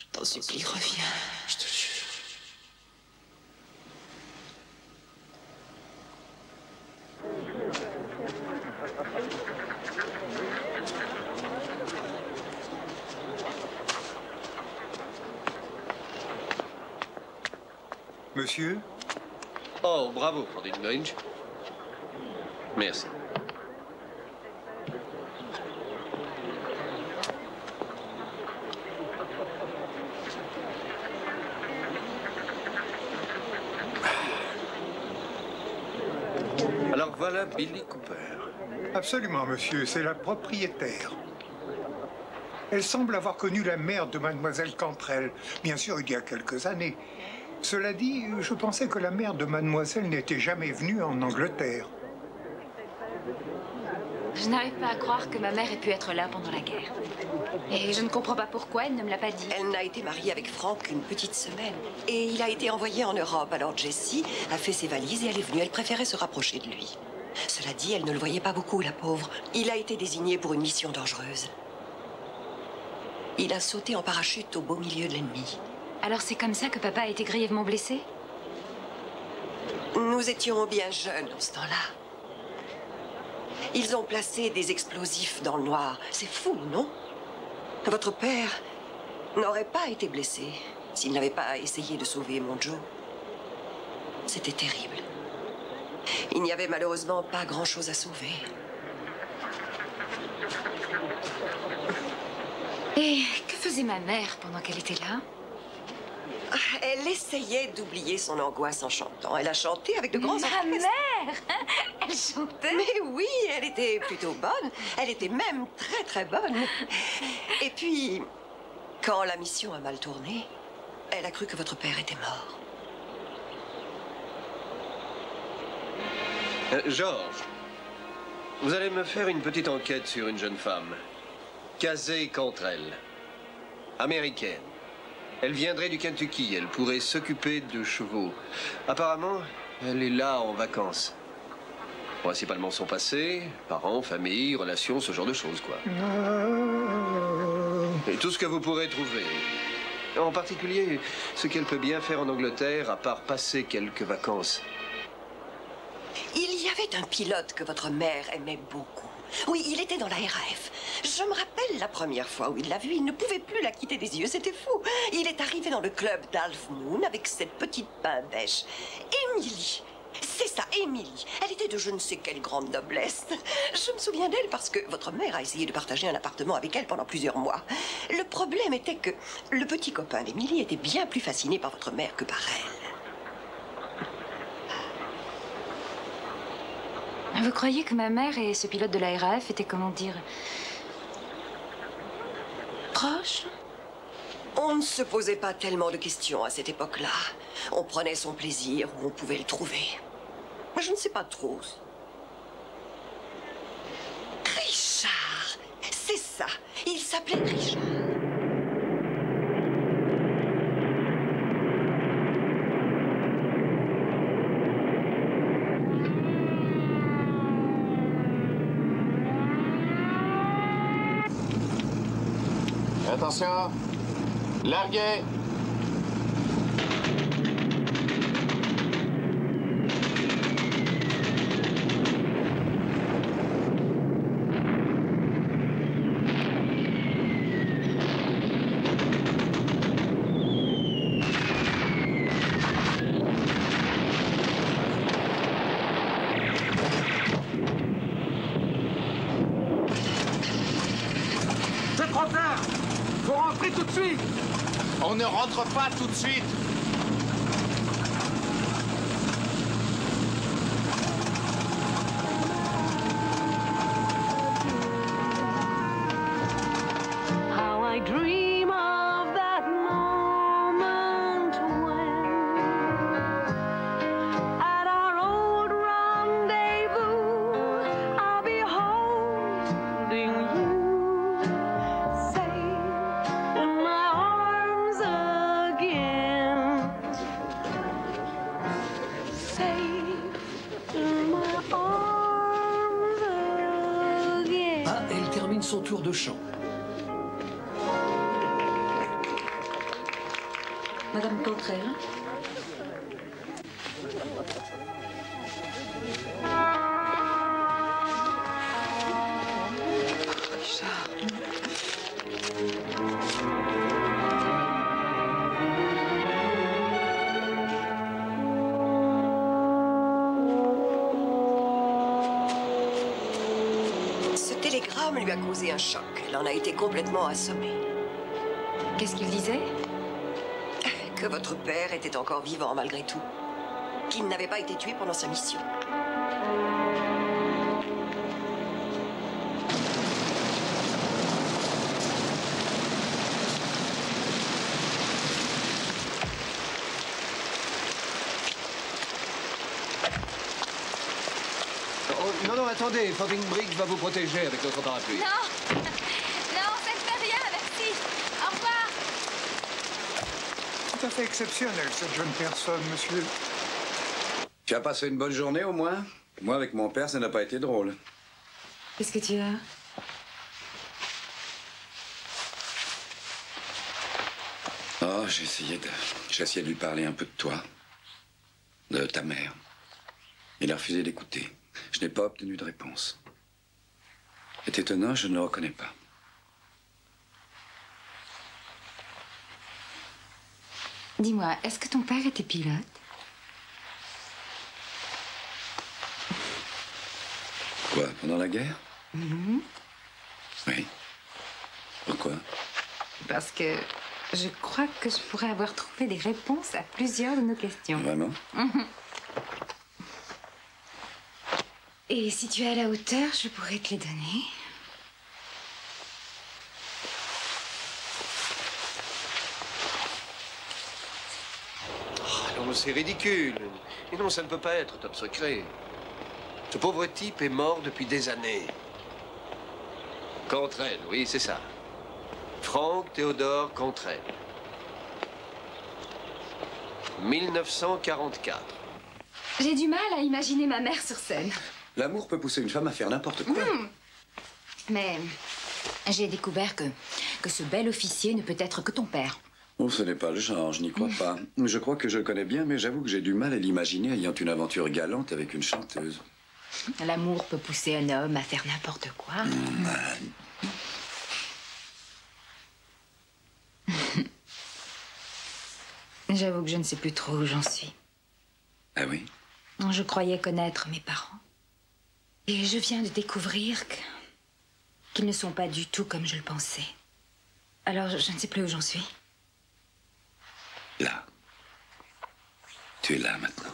Je t'en supplie, reviens. Je te le jure. Monsieur? Oh, bravo, Fordingbridge. Merci. Alors voilà Billy Cooper. Absolument, monsieur, c'est la propriétaire. Elle semble avoir connu la mère de mademoiselle Cantrell, bien sûr il y a quelques années. Cela dit, je pensais que la mère de mademoiselle n'était jamais venue en Angleterre. Je n'arrive pas à croire que ma mère ait pu être là pendant la guerre. Et je ne comprends pas pourquoi elle ne me l'a pas dit. Elle n'a été mariée avec Frank qu'une petite semaine. Et il a été envoyé en Europe. Alors Jessie a fait ses valises et elle est venue. Elle préférait se rapprocher de lui. Cela dit, elle ne le voyait pas beaucoup, la pauvre. Il a été désigné pour une mission dangereuse. Il a sauté en parachute au beau milieu de l'ennemi. Alors c'est comme ça que papa a été grièvement blessé? Nous étions bien jeunes en ce temps-là. Ils ont placé des explosifs dans le noir. C'est fou, non? Votre père n'aurait pas été blessé s'il n'avait pas essayé de sauver mon Joe. C'était terrible. Il n'y avait malheureusement pas grand-chose à sauver. Et que faisait ma mère pendant qu'elle était là? Elle essayait d'oublier son angoisse en chantant. Elle a chanté avec de grands Ma orchestres. mère! Elle chantait? Mais oui, elle était plutôt bonne. Elle était même très très bonne. Et puis, quand la mission a mal tourné, elle a cru que votre père était mort. George, vous allez me faire une petite enquête sur une jeune femme. Casey Cantrell. Américaine. Elle viendrait du Kentucky. Elle pourrait s'occuper de chevaux. Apparemment, elle est là en vacances. Principalement son passé, parents, famille, relations, ce genre de choses, quoi. Et tout ce que vous pourrez trouver. En particulier, ce qu'elle peut bien faire en Angleterre, à part passer quelques vacances. Il y avait un pilote que votre mère aimait beaucoup. Oui, il était dans la RAF. Je me rappelle la première fois où il l'a vue, il ne pouvait plus la quitter des yeux, c'était fou. Il est arrivé dans le club d'Half Moon avec cette petite pain bêche. Émilie. C'est ça, Émilie. Elle était de je ne sais quelle grande noblesse. Je me souviens d'elle parce que votre mère a essayé de partager un appartement avec elle pendant plusieurs mois. Le problème était que le petit copain d'Émilie était bien plus fasciné par votre mère que par elle. Vous croyez que ma mère et ce pilote de la RAF étaient, comment dire, proches? On ne se posait pas tellement de questions à cette époque-là. On prenait son plaisir où on pouvait le trouver. Mais je ne sais pas trop. Richard, c'est ça. Il s'appelait Richard. Attention. Larguez. C'est trop tard! Faut rentrer tout de suite! On ne rentre pas tout de suite. How I dream of that moment when at our old rendezvous I'll be holding you safe in my arms again. Safe in my arms again. Ah, elle termine son tour de chant. Madame Cantrell. Ce télégramme lui a causé un choc. Elle en a été complètement assommée. Qu'est-ce qu'il disait? Que votre père était encore vivant malgré tout. Qu'il n'avait pas été tué pendant sa mission. Oh, non, non, attendez. Fobbing-Briggs va vous protéger avec notre parapluie. Non! Non, ça ne fait rien, merci. Au revoir. Tout à fait exceptionnel, cette jeune personne, monsieur. Tu as passé une bonne journée au moins? Moi, avec mon père, ça n'a pas été drôle. Qu'est-ce que tu as? Oh, j'ai essayé de lui parler un peu de toi, de ta mère. Il a refusé d'écouter. Je n'ai pas obtenu de réponse. C'est étonnant, je ne le reconnais pas. Dis-moi, est-ce que ton père était pilote? Quoi, pendant la guerre? Mhm. Oui. Pourquoi? Parce que je crois que je pourrais avoir trouvé des réponses à plusieurs de nos questions. Vraiment? Mhm. Et si tu es à la hauteur, je pourrais te les donner. Oh, non, c'est ridicule. Et non, ça ne peut pas être top secret. Ce pauvre type est mort depuis des années. Cantrell, oui, c'est ça. Frank Theodore Cantrell. 1944. J'ai du mal à imaginer ma mère sur scène. L'amour peut pousser une femme à faire n'importe quoi. Mais j'ai découvert que ce bel officier ne peut être que ton père. Oh, ce n'est pas le genre, je n'y crois pas. Je crois que je le connais bien, mais j'avoue que j'ai du mal à l'imaginer ayant une aventure galante avec une chanteuse. L'amour peut pousser un homme à faire n'importe quoi. J'avoue que je ne sais plus trop où j'en suis. Ah oui? Je croyais connaître mes parents. Et je viens de découvrir qu'ils ne sont pas du tout comme je le pensais. Alors, je ne sais plus où j'en suis. Là. Tu es là maintenant.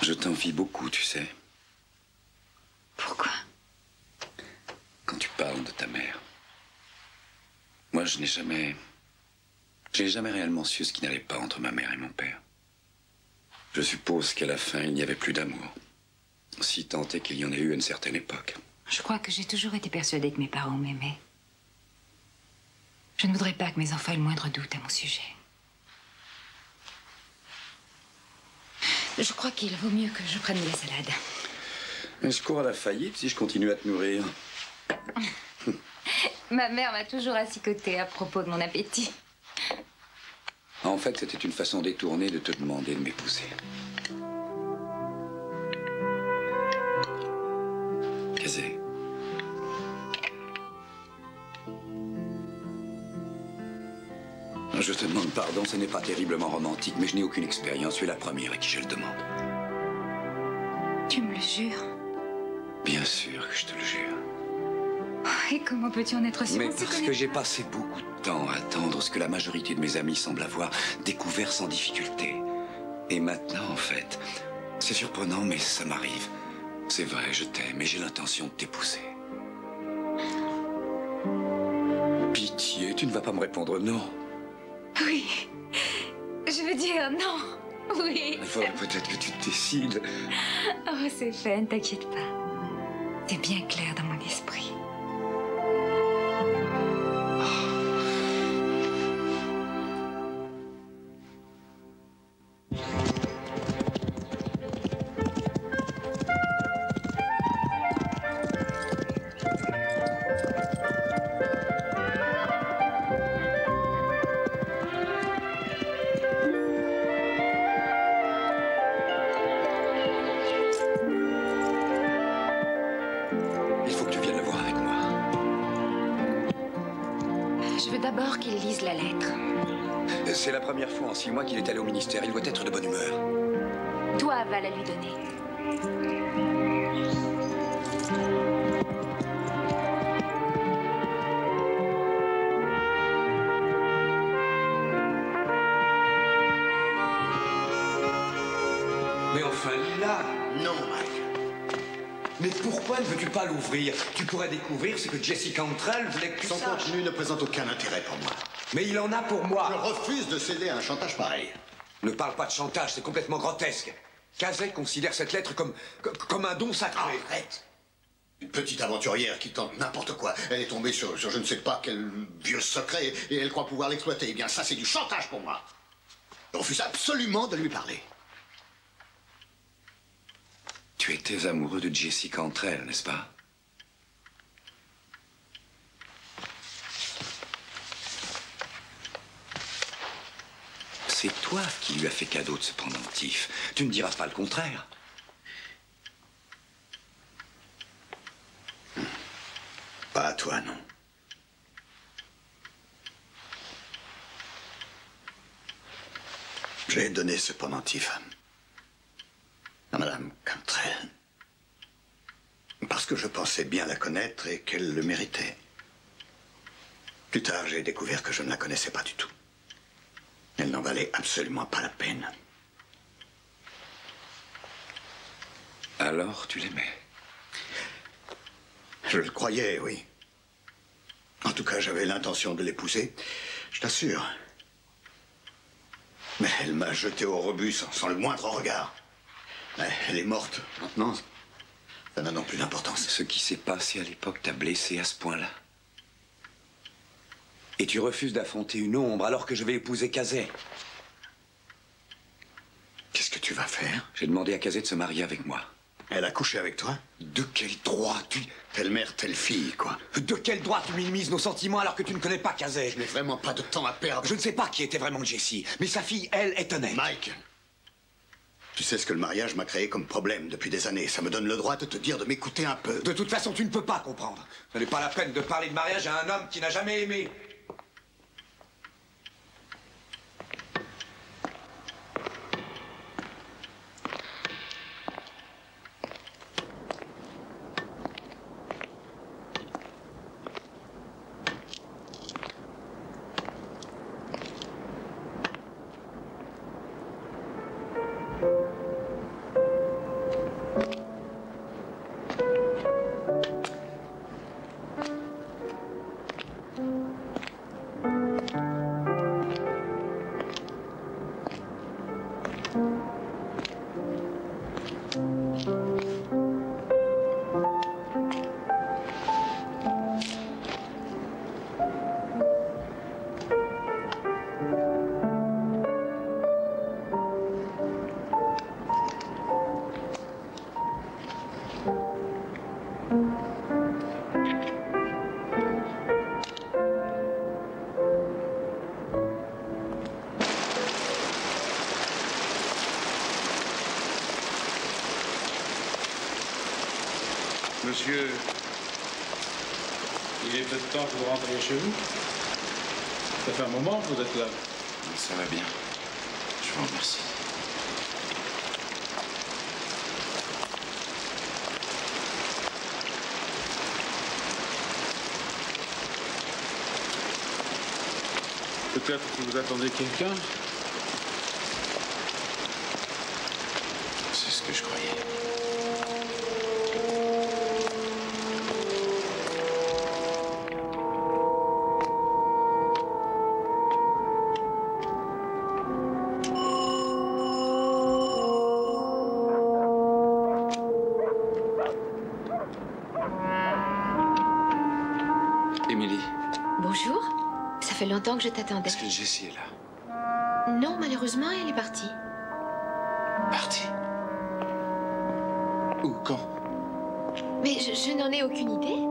Je t'envie beaucoup, tu sais. Pourquoi? Quand tu parles de ta mère. Moi, je n'ai jamais réellement su ce qui n'allait pas entre ma mère et mon père. Je suppose qu'à la fin, il n'y avait plus d'amour. Si tant est qu'il y en ait eu à une certaine époque. Je crois que j'ai toujours été persuadée que mes parents m'aimaient. Je ne voudrais pas que mes enfants aient le moindre doute à mon sujet. Je crois qu'il vaut mieux que je prenne de la salade. Mais je cours à la faillite si je continue à te nourrir. Ma mère m'a toujours assicoté à propos de mon appétit. En fait, c'était une façon détournée de te demander de m'épouser. Kazé. Je te demande pardon, ce n'est pas terriblement romantique, mais je n'ai aucune expérience. Tu es la première à qui je le demande. Tu me le jures? Bien sûr que je te le jure. Et comment peux-tu en être sûr? Mais parce que j'ai passé beaucoup de temps à attendre ce que la majorité de mes amis semblent avoir découvert sans difficulté. Et maintenant, en fait, c'est surprenant, mais ça m'arrive. C'est vrai, je t'aime et j'ai l'intention de t'épouser. Pitié, tu ne vas pas me répondre non. Oui. Je veux dire non. Oui. Il faudrait peut-être que tu te décides. Oh, c'est fait, ne t'inquiète pas. C'est bien clair dans mon esprit. D'abord qu'il lise la lettre. C'est la première fois en 6 mois qu'il est allé au ministère. Il doit être de bonne humeur. Toi, va la lui donner. Mais enfin, là. Non, Mike. Mais pourquoi ne veux-tu pas l'ouvrir? Tu pourrais découvrir ce que Jesse Cantrell voulait que tu saches. Son contenu ne présente aucun intérêt pour moi. Mais il en a pour moi. Je refuse de céder à un chantage pareil. Ne parle pas de chantage, c'est complètement grotesque. Kazé considère cette lettre comme un don sacré. Arrête. Une petite aventurière qui tente n'importe quoi. Elle est tombée sur je ne sais pas quel vieux secret et elle croit pouvoir l'exploiter. Eh bien, ça, c'est du chantage pour moi. Je refuse absolument de lui parler. Tu étais amoureux de Jesse Cantrell, n'est-ce pas? C'est toi qui lui as fait cadeau de ce pendentif. Tu ne diras pas le contraire. Pas à toi, non. J'ai donné ce pendentif à Madame Cantrell. Parce que je pensais bien la connaître et qu'elle le méritait. Plus tard, j'ai découvert que je ne la connaissais pas du tout. Elle n'en valait absolument pas la peine. Alors, tu l'aimais? Je le croyais, oui. En tout cas, j'avais l'intention de l'épouser, je t'assure. Mais elle m'a jeté au rebut sans le moindre regard. Mais elle est morte. Maintenant, ça n'a non plus d'importance. Ce qui s'est passé à l'époque t'a blessé à ce point-là? Et tu refuses d'affronter une ombre alors que je vais épouser Kazé? Qu'est-ce que tu vas faire? J'ai demandé à Kazé de se marier avec moi. Elle a couché avec toi? De quel droit tu... Telle mère, telle fille, quoi. De quel droit tu minimises nos sentiments alors que tu ne connais pas Kazé? Je n'ai vraiment pas de temps à perdre. Je ne sais pas qui était vraiment Jessie, mais sa fille, elle, est honnête. Mike, tu sais ce que le mariage m'a créé comme problème depuis des années. Ça me donne le droit de te dire de m'écouter un peu. De toute façon, tu ne peux pas comprendre. Ce n'est pas la peine de parler de mariage à un homme qui n'a jamais aimé. Monsieur, il est peut-être temps que vous rentriez chez vous. Ça fait un moment que vous êtes là. Ça va bien. Je vous remercie. Peut-être que vous attendez quelqu'un. C'est ce que je croyais. Émilie. Bonjour. Ça fait longtemps que je t'attendais. Est-ce que Jessie est là? Non, malheureusement, elle est partie. Partie? Où? Quand? Mais je n'en ai aucune idée.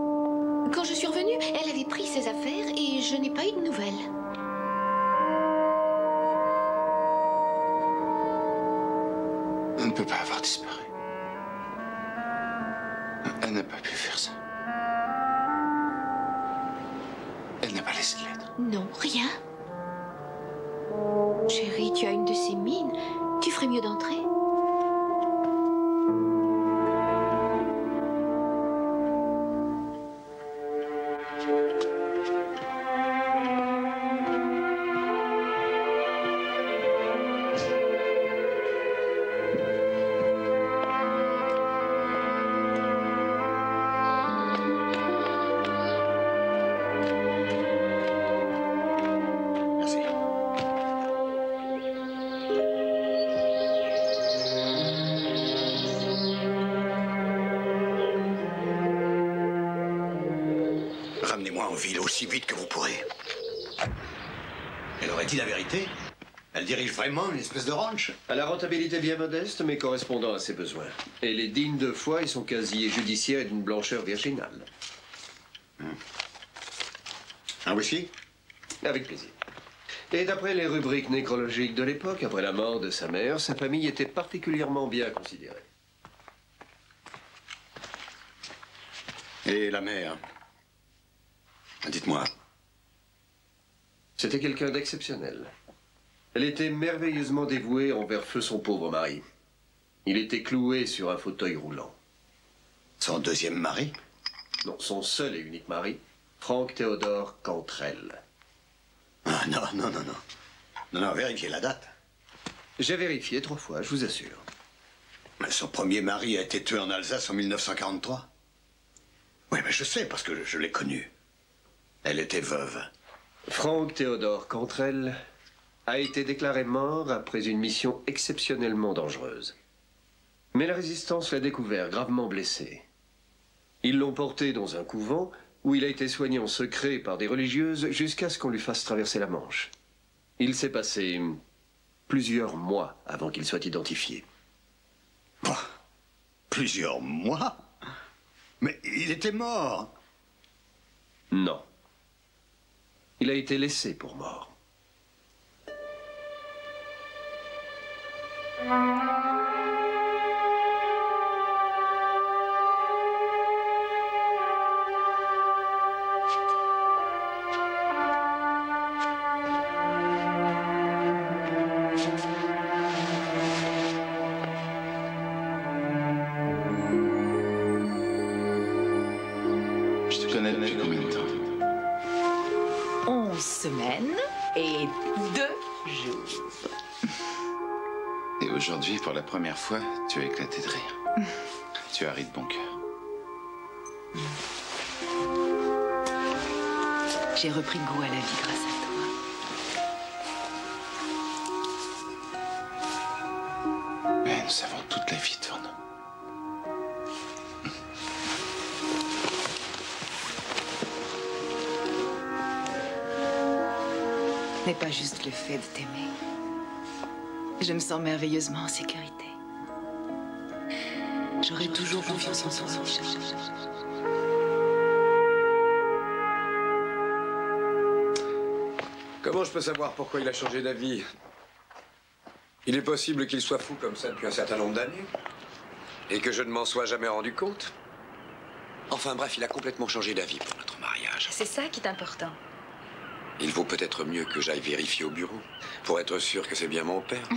Quand je suis revenue, elle avait pris ses affaires et je n'ai pas eu de nouvelles. Elle ne peut pas avoir disparu. Elle n'a pas pu faire ça. Elle n'a pas laissé de lettre. Non, rien. Chérie, tu as une de ces mines. Tu ferais mieux d'entrer. Ramenez-moi en ville aussi vite que vous pourrez. Elle aurait dit la vérité? Elle dirige vraiment une espèce de ranch? À la rentabilité bien modeste, mais correspondant à ses besoins. Elle est digne de foi et son casier judiciaire est d'une blancheur virginale. Un whisky? Avec plaisir. Et d'après les rubriques nécrologiques de l'époque, après la mort de sa mère, sa famille était particulièrement bien considérée. Et la mère? Dites-moi. C'était quelqu'un d'exceptionnel. Elle était merveilleusement dévouée envers feu son pauvre mari. Il était cloué sur un fauteuil roulant. Son deuxième mari? Non, son seul et unique mari, Frank Théodore Cantrell. Ah non, non, non, non. Non, non, vérifiez la date. J'ai vérifié 3 fois, je vous assure. Mais son premier mari a été tué en Alsace en 1943. Oui, mais je sais parce que je l'ai connue. Elle était veuve. Frank Théodore Cantrell a été déclaré mort après une mission exceptionnellement dangereuse. Mais la résistance l'a découvert gravement blessé. Ils l'ont porté dans un couvent où il a été soigné en secret par des religieuses jusqu'à ce qu'on lui fasse traverser la Manche. Il s'est passé plusieurs mois avant qu'il soit identifié. Oh, plusieurs mois? Mais il était mort. Non. Il a été laissé pour mort. Je te connais depuis combien de temps? 11 semaines et 2 jours. Et aujourd'hui, pour la première fois, tu as éclaté de rire. Tu as ri de bon cœur. J'ai repris goût à la vie grâce à toi. Mais nous avons toute la vie devant nous. N'est pas juste le fait de t'aimer. Je me sens merveilleusement en sécurité. J'aurai toujours confiance en toi, Richard. Comment je peux savoir pourquoi il a changé d'avis? Il est possible qu'il soit fou comme ça depuis un certain nombre d'années et que je ne m'en sois jamais rendu compte. Enfin bref, il a complètement changé d'avis pour notre mariage. C'est ça qui est important. Il vaut peut-être mieux que j'aille vérifier au bureau, pour être sûr que c'est bien mon père.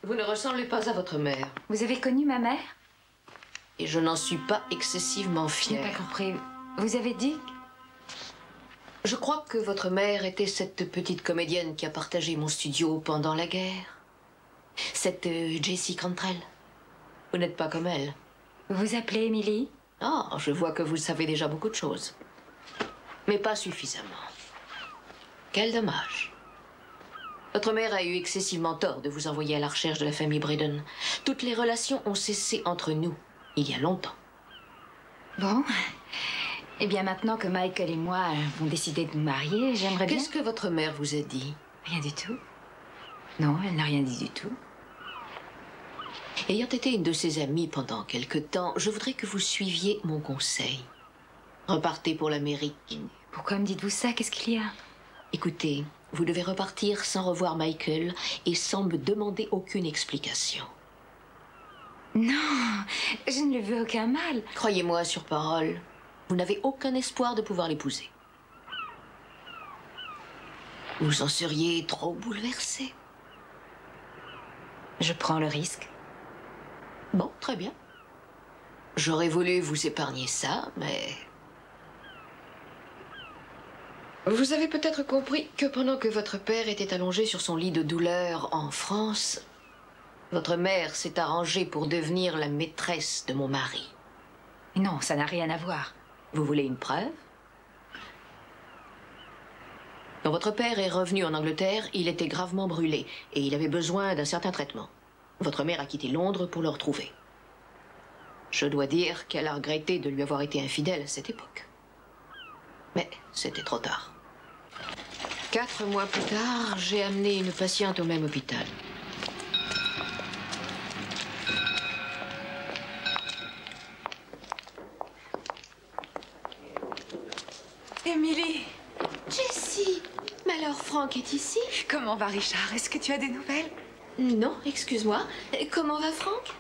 Vous ne ressemblez pas à votre mère. Vous avez connu ma mère? Et je n'en suis pas excessivement Je n'ai fière. pas compris. Vous avez dit? Je crois que votre mère était cette petite comédienne qui a partagé mon studio pendant la guerre. Cette Jessie Cantrell. Vous n'êtes pas comme elle. Vous vous appelez Emily? Ah, je vois que vous savez déjà beaucoup de choses. Mais pas suffisamment. Quel dommage. Votre mère a eu excessivement tort de vous envoyer à la recherche de la famille Braden. Toutes les relations ont cessé entre nous, il y a longtemps. Bon. Eh bien, maintenant que Michael et moi avons décidé de nous marier, j'aimerais bien... Qu'est-ce que votre mère vous a dit? Rien du tout. Non, elle n'a rien dit du tout. Ayant été une de ses amies pendant quelque temps, je voudrais que vous suiviez mon conseil. Repartez pour l'Amérique. Pourquoi me dites-vous ça? Qu'est-ce qu'il y a? Écoutez, vous devez repartir sans revoir Michael et sans me demander aucune explication. Non, je ne lui veux aucun mal. Croyez-moi sur parole, vous n'avez aucun espoir de pouvoir l'épouser. Vous en seriez trop bouleversé. Je prends le risque. Bon, très bien. J'aurais voulu vous épargner ça, mais... Vous avez peut-être compris que pendant que votre père était allongé sur son lit de douleur en France, votre mère s'est arrangée pour devenir la maîtresse de mon mari. Non, ça n'a rien à voir. Vous voulez une preuve? Quand votre père est revenu en Angleterre, il était gravement brûlé et il avait besoin d'un certain traitement. Votre mère a quitté Londres pour le retrouver. Je dois dire qu'elle a regretté de lui avoir été infidèle à cette époque. Mais c'était trop tard. 4 mois plus tard, j'ai amené une patiente au même hôpital. Emily! Jessie! Mais alors, Franck est ici? Comment va Richard? Est-ce que tu as des nouvelles? Non, excuse-moi. Comment va Franck?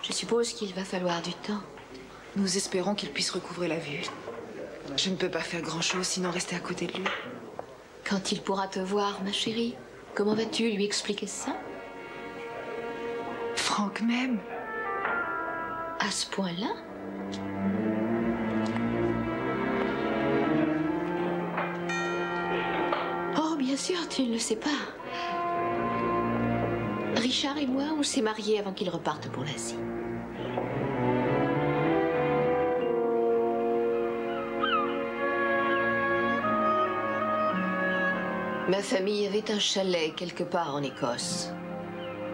Je suppose qu'il va falloir du temps. Nous espérons qu'il puisse recouvrer la vue. Je ne peux pas faire grand-chose sinon rester à côté de lui. Quand il pourra te voir, ma chérie, comment vas-tu lui expliquer ça? Franck m'aime. À ce point-là? Oh, bien sûr, tu ne le sais pas. Richard et moi, on s'est mariés avant qu'il reparte pour l'Asie. Ma famille avait un chalet quelque part en Écosse,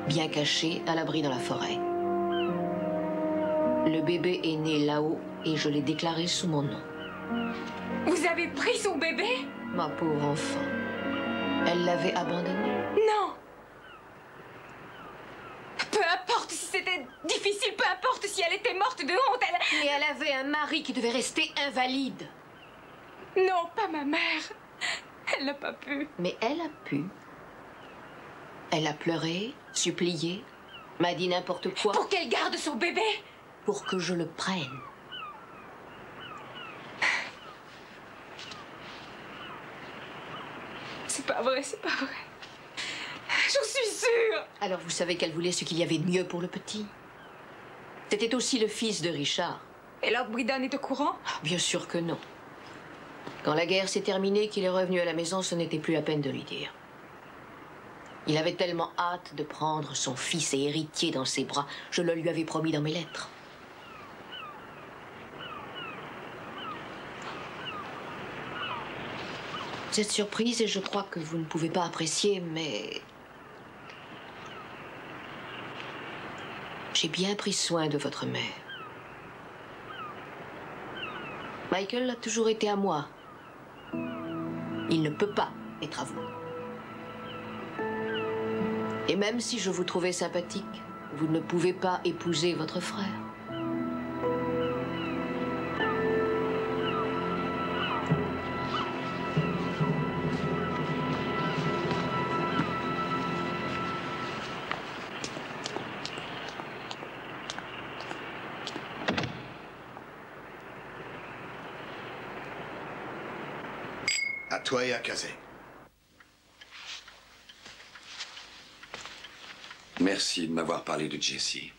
bien caché, à l'abri dans la forêt. Le bébé est né là-haut et je l'ai déclaré sous mon nom. Vous avez pris son bébé? Ma pauvre enfant. Elle l'avait abandonné. Non! Peu importe si c'était difficile, peu importe si elle était morte de honte, Mais elle avait un mari qui devait rester invalide. Non, pas ma mère. Elle n'a pas pu. Mais elle a pu. Elle a pleuré, supplié, m'a dit n'importe quoi. Pour qu'elle garde son bébé? Pour que je le prenne. C'est pas vrai, c'est pas vrai. J'en suis sûre. Alors vous savez qu'elle voulait ce qu'il y avait de mieux pour le petit. C'était aussi le fils de Richard. Et Lord Bridon est au courant? Bien sûr que non. Quand la guerre s'est terminée, qu'il est revenu à la maison, ce n'était plus la peine de lui dire. Il avait tellement hâte de prendre son fils et héritier dans ses bras, je le lui avais promis dans mes lettres. Vous êtes surprise et je crois que vous ne pouvez pas apprécier, mais... j'ai bien pris soin de votre mère. Michael a toujours été à moi. Il ne peut pas être à vous. Et même si je vous trouvais sympathique, vous ne pouvez pas épouser votre frère. À toi et à Kazé. Merci de m'avoir parlé de Jessie.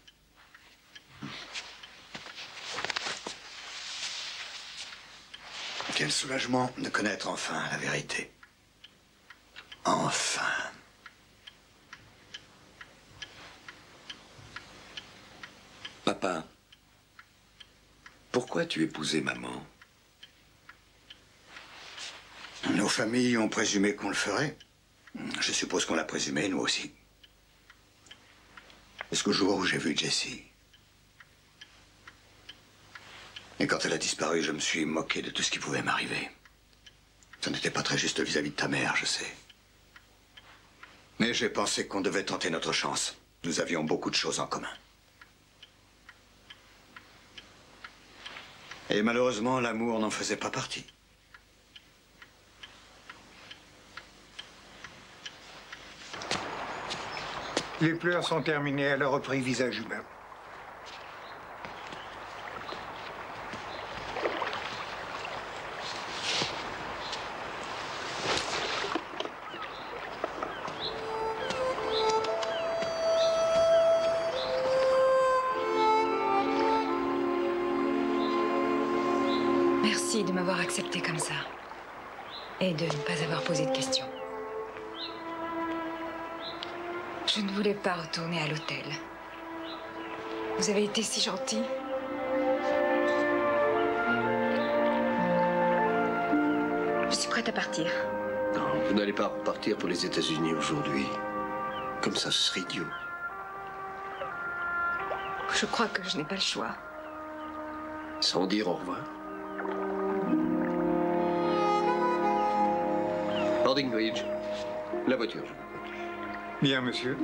Quel soulagement de connaître enfin la vérité. Enfin. Papa, pourquoi tu épousais maman? Nos familles ont présumé qu'on le ferait. Je suppose qu'on l'a présumé, nous aussi. Jusqu'au jour où j'ai vu Jessie. Et quand elle a disparu, je me suis moqué de tout ce qui pouvait m'arriver. Ça n'était pas très juste vis-à-vis de ta mère, je sais. Mais j'ai pensé qu'on devait tenter notre chance. Nous avions beaucoup de choses en commun. Et malheureusement, l'amour n'en faisait pas partie. Les pleurs sont terminées, elle a repris visage humain. Merci de m'avoir accepté comme ça. Et de ne pas avoir posé de questions. Je ne voulais pas retourner à l'hôtel. Vous avez été si gentil. Je suis prête à partir. Non, vous n'allez pas repartir pour les États-Unis aujourd'hui. Comme ça, ce serait idiot. Je crois que je n'ai pas le choix. Sans dire au revoir. Ordingbridge, la voiture. Bien, monsieur.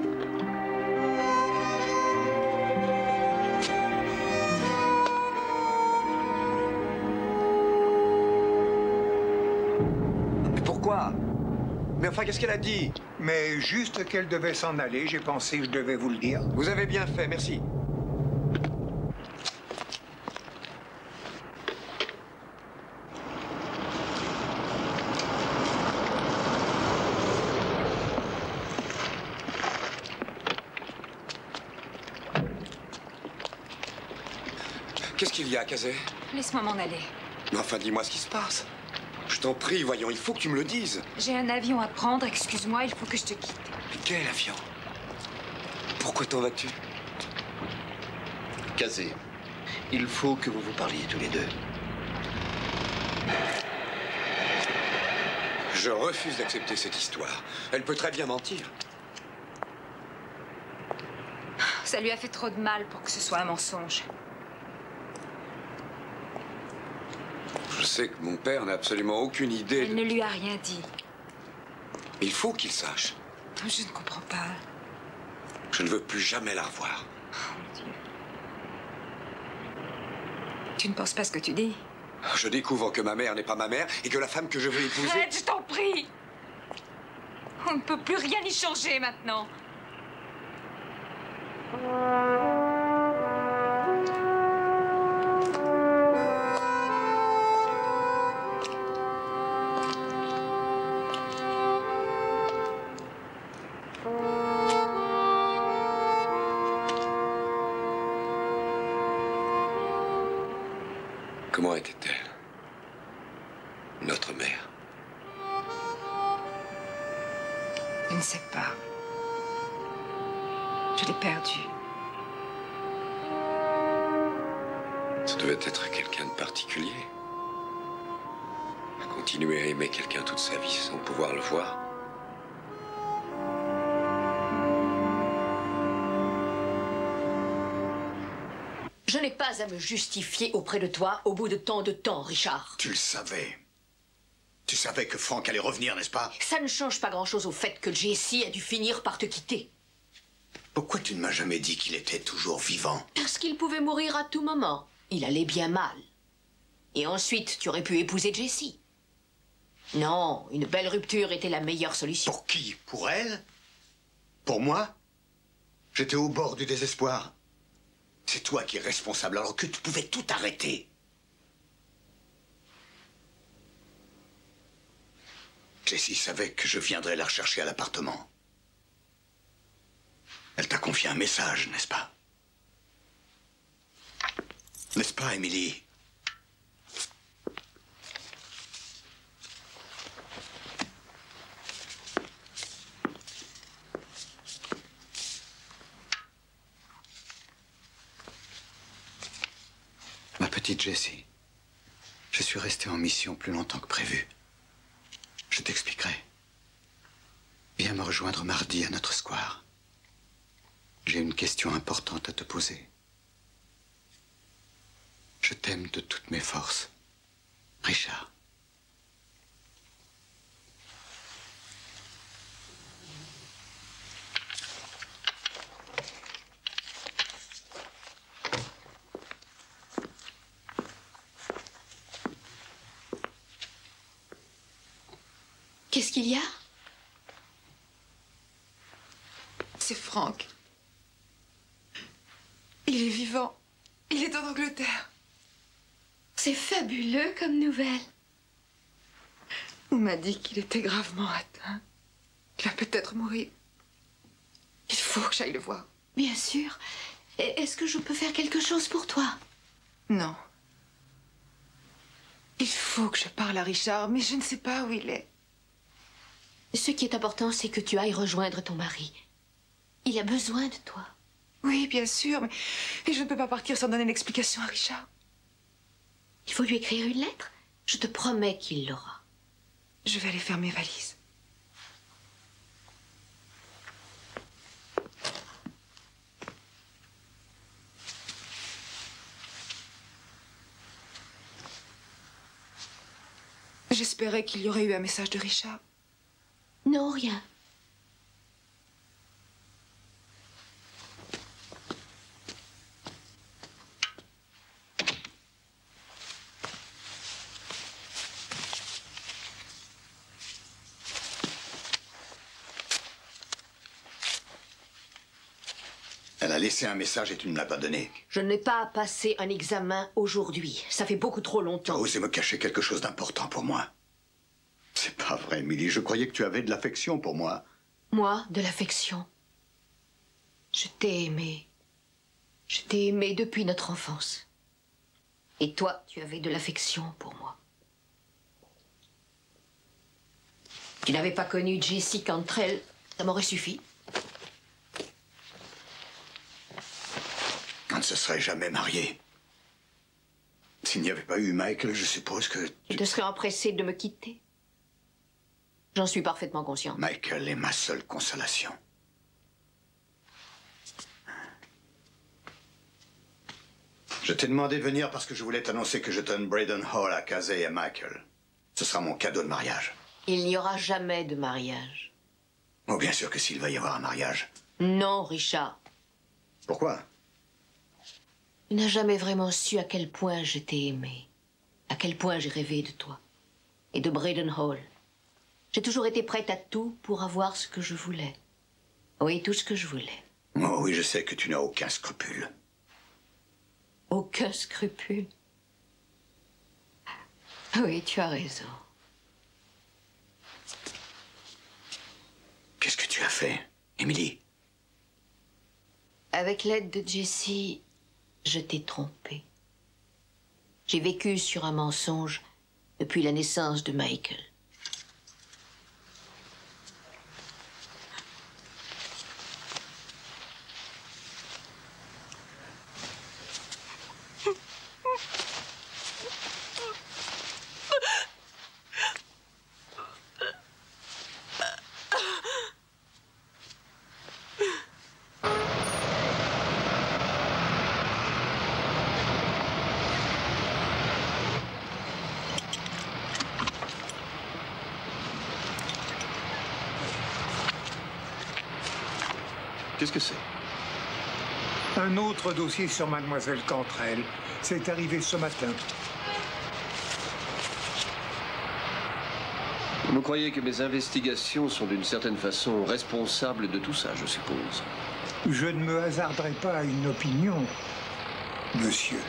Mais pourquoi? Mais enfin, qu'est-ce qu'elle a dit? Mais juste qu'elle devait s'en aller, j'ai pensé que je devais vous le dire. Vous avez bien fait, merci. Qu'est-ce qu'il y a, Kazé? Laisse-moi m'en aller. Mais enfin, dis-moi ce qui se passe. Je t'en prie, voyons, il faut que tu me le dises. J'ai un avion à prendre, excuse-moi, il faut que je te quitte. Mais quel avion? Pourquoi t'en vas-tu? Kazé, il faut que vous vous parliez tous les deux. Je refuse d'accepter cette histoire. Elle peut très bien mentir. Ça lui a fait trop de mal pour que ce soit un mensonge. Je sais que mon père n'a absolument aucune idée. Elle ne lui a rien dit. Il faut qu'il sache. Je ne comprends pas. Je ne veux plus jamais la revoir. Oh mon Dieu. Tu ne penses pas ce que tu dis? Je découvre que ma mère n'est pas ma mère et que la femme que je veux épouser... Fred, je t'en prie! On ne peut plus rien y changer maintenant. Comment était-elle? Notre mère. Je ne sais pas. Je l'ai perdue. Ça devait être quelqu'un de particulier. Continuer à aimer quelqu'un toute sa vie sans pouvoir le voir. Je n'ai pas à me justifier auprès de toi au bout de tant de temps, Richard. Tu le savais. Tu savais que Frank allait revenir, n'est-ce pas? Ça ne change pas grand-chose au fait que Jessie a dû finir par te quitter. Pourquoi tu ne m'as jamais dit qu'il était toujours vivant? Parce qu'il pouvait mourir à tout moment. Il allait bien mal. Et ensuite, tu aurais pu épouser Jessie. Non, une belle rupture était la meilleure solution. Pour qui? Pour elle? Pour moi? J'étais au bord du désespoir. C'est toi qui es responsable alors que tu pouvais tout arrêter. Jessie savait que je viendrais la rechercher à l'appartement. Elle t'a confié un message, n'est-ce pas? N'est-ce pas, Emily? Ma petite Jessie, je suis resté en mission plus longtemps que prévu. Je t'expliquerai. Viens me rejoindre mardi à notre square. J'ai une question importante à te poser. Je t'aime de toutes mes forces, Richard. Qu'est-ce qu'il y a? C'est Frank. Il est vivant. Il est en Angleterre. C'est fabuleux comme nouvelle. On m'a dit qu'il était gravement atteint. Qu'il va peut-être mourir. Il faut que j'aille le voir. Bien sûr. Est-ce que je peux faire quelque chose pour toi? Non. Il faut que je parle à Richard, mais je ne sais pas où il est. Ce qui est important, c'est que tu ailles rejoindre ton mari. Il a besoin de toi. Oui, bien sûr, mais je ne peux pas partir sans donner une explication à Richard. Il faut lui écrire une lettre. Je te promets qu'il l'aura. Je vais aller faire mes valises. J'espérais qu'il y aurait eu un message de Richard. Non, rien. Elle a laissé un message et tu ne me l'as pas donné. Je n'ai pas passé un examen aujourd'hui. Ça fait beaucoup trop longtemps. Tu as osé me cacher quelque chose d'important pour moi. C'est pas vrai, Millie. Je croyais que tu avais de l'affection pour moi. Moi, de l'affection. Je t'ai aimé. Je t'ai aimé depuis notre enfance. Et toi, tu avais de l'affection pour moi. Tu n'avais pas connu Jessie Cantrell, ça m'aurait suffi. On ne se serait jamais marié. S'il n'y avait pas eu Michael, je suppose que... Tu te serais empressé de me quitter. J'en suis parfaitement consciente. Michael est ma seule consolation. Je t'ai demandé de venir parce que je voulais t'annoncer que je donne Braden Hall à Casey et à Michael. Ce sera mon cadeau de mariage. Il n'y aura jamais de mariage. Oh, bien sûr que s'il va y avoir un mariage. Non, Richard. Pourquoi? Tu n'as jamais vraiment su à quel point je t'ai aimé. À quel point j'ai rêvé de toi. Et de Braden Hall. J'ai toujours été prête à tout pour avoir ce que je voulais. Oui, tout ce que je voulais. Oh oui, je sais que tu n'as aucun scrupule. Aucun scrupule. Oui, tu as raison. Qu'est-ce que tu as fait, Emily? Avec l'aide de Jessie, je t'ai trompée. J'ai vécu sur un mensonge depuis la naissance de Michael. Qu'est-ce que c'est? Un autre dossier sur Mademoiselle Cantrell. C'est arrivé ce matin. Vous croyez que mes investigations sont d'une certaine façon responsables de tout ça, je suppose? Je ne me hasarderai pas à une opinion, monsieur.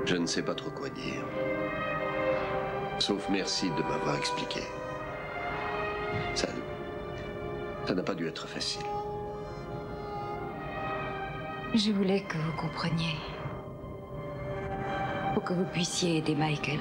Je ne sais pas trop quoi dire. Sauf merci de m'avoir expliqué. Ça n'a pas dû être facile. Je voulais que vous compreniez. Pour que vous puissiez aider Michael.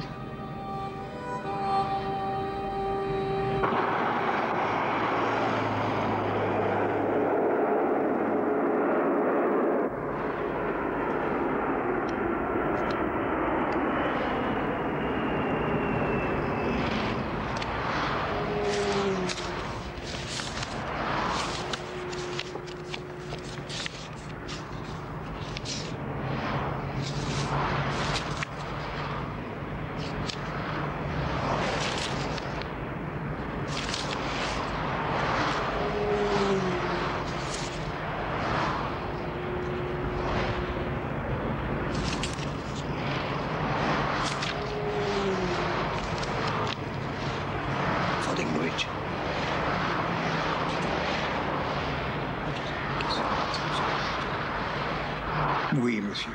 Oui, monsieur.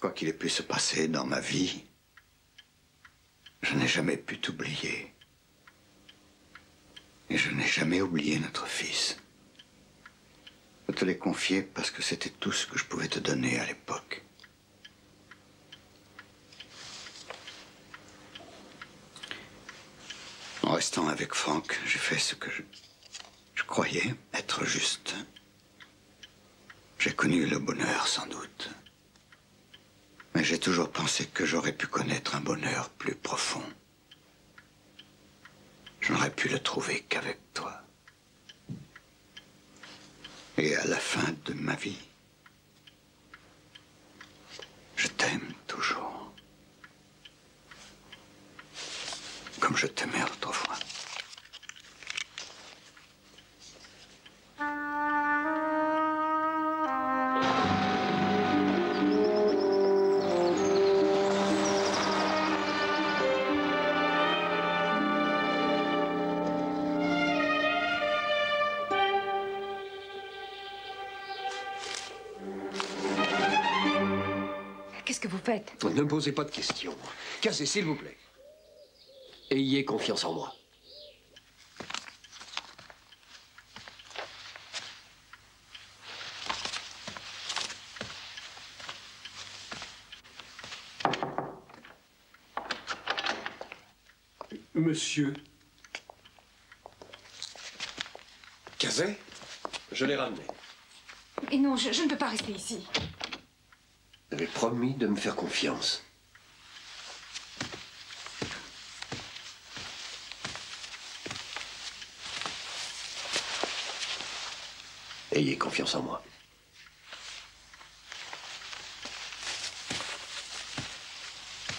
Quoi qu'il ait pu se passer dans ma vie, je n'ai jamais pu t'oublier. Et je n'ai jamais oublié notre fils. Je te l'ai confié parce que c'était tout ce que je pouvais te donner à l'époque. En restant avec Frank, j'ai fait ce que je croyais être juste. J'ai connu le bonheur, sans doute. Mais j'ai toujours pensé que j'aurais pu connaître un bonheur plus profond. Je n'aurais pu le trouver qu'avec toi. Et à la fin de ma vie, je t'aime toujours. Comme je t'aimais autrefois. Qu'est-ce que vous faites? Ne me posez pas de questions. Cassez, s'il vous plaît. Ayez confiance en moi. Monsieur Cazet? Je l'ai ramené. Et non, je ne peux pas rester ici. Vous avez promis de me faire confiance. Ayez confiance en moi.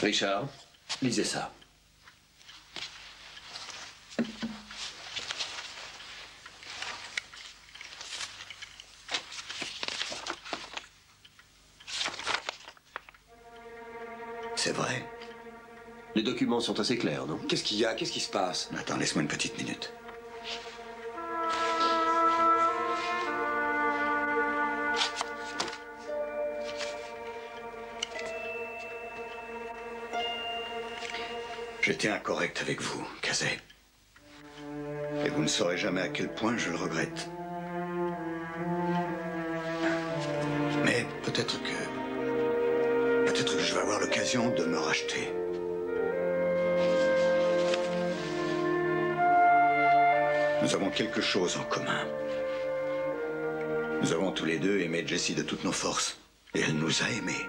Richard, lisez ça. C'est vrai. Les documents sont assez clairs, non? Qu'est-ce qu'il y a? Qu'est-ce qui se passe? Attends, laisse-moi une petite minute. J'étais incorrect avec vous, Casey. Et vous ne saurez jamais à quel point je le regrette. Mais peut-être que je vais avoir l'occasion de me racheter. Nous avons quelque chose en commun. Nous avons tous les deux aimé Jessie de toutes nos forces. Et elle nous a aimés.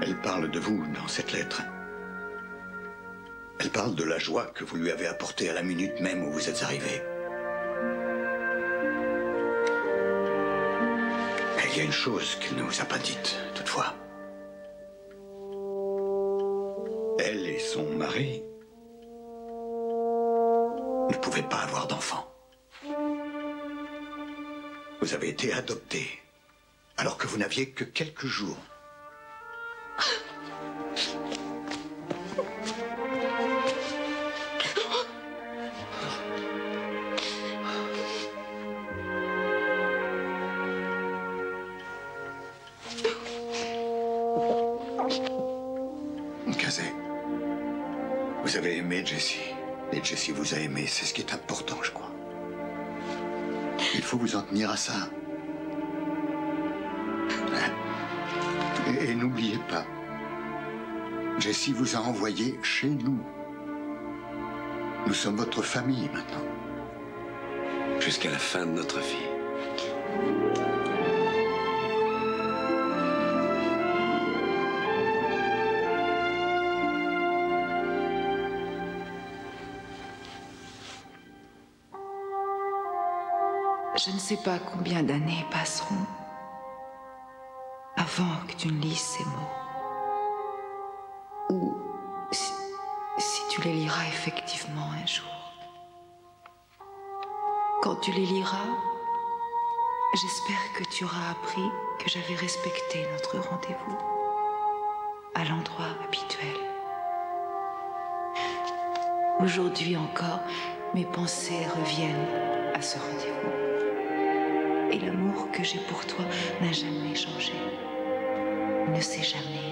Elle parle de vous dans cette lettre. Elle parle de la joie que vous lui avez apportée à la minute même où vous êtes arrivé. Mais il y a une chose qu'elle ne vous a pas dite, toutefois. Elle et son mari ne pouvaient pas avoir d'enfant. Vous avez été adopté alors que vous n'aviez que quelques jours. Casey, vous avez aimé Jessie. Et Jessie vous a aimé, c'est ce qui est important, je crois. Il faut vous en tenir à ça. Et n'oubliez pas, Jessie vous a envoyé chez nous. Nous sommes votre famille maintenant. Jusqu'à la fin de notre vie. Je ne sais pas combien d'années passeront avant que tu ne lises ces mots. Ou si tu les liras effectivement un jour. Quand tu les liras, j'espère que tu auras appris que j'avais respecté notre rendez-vous à l'endroit habituel. Aujourd'hui encore, mes pensées reviennent à ce rendez-vous. Et l'amour que j'ai pour toi n'a jamais changé, ne s'est jamais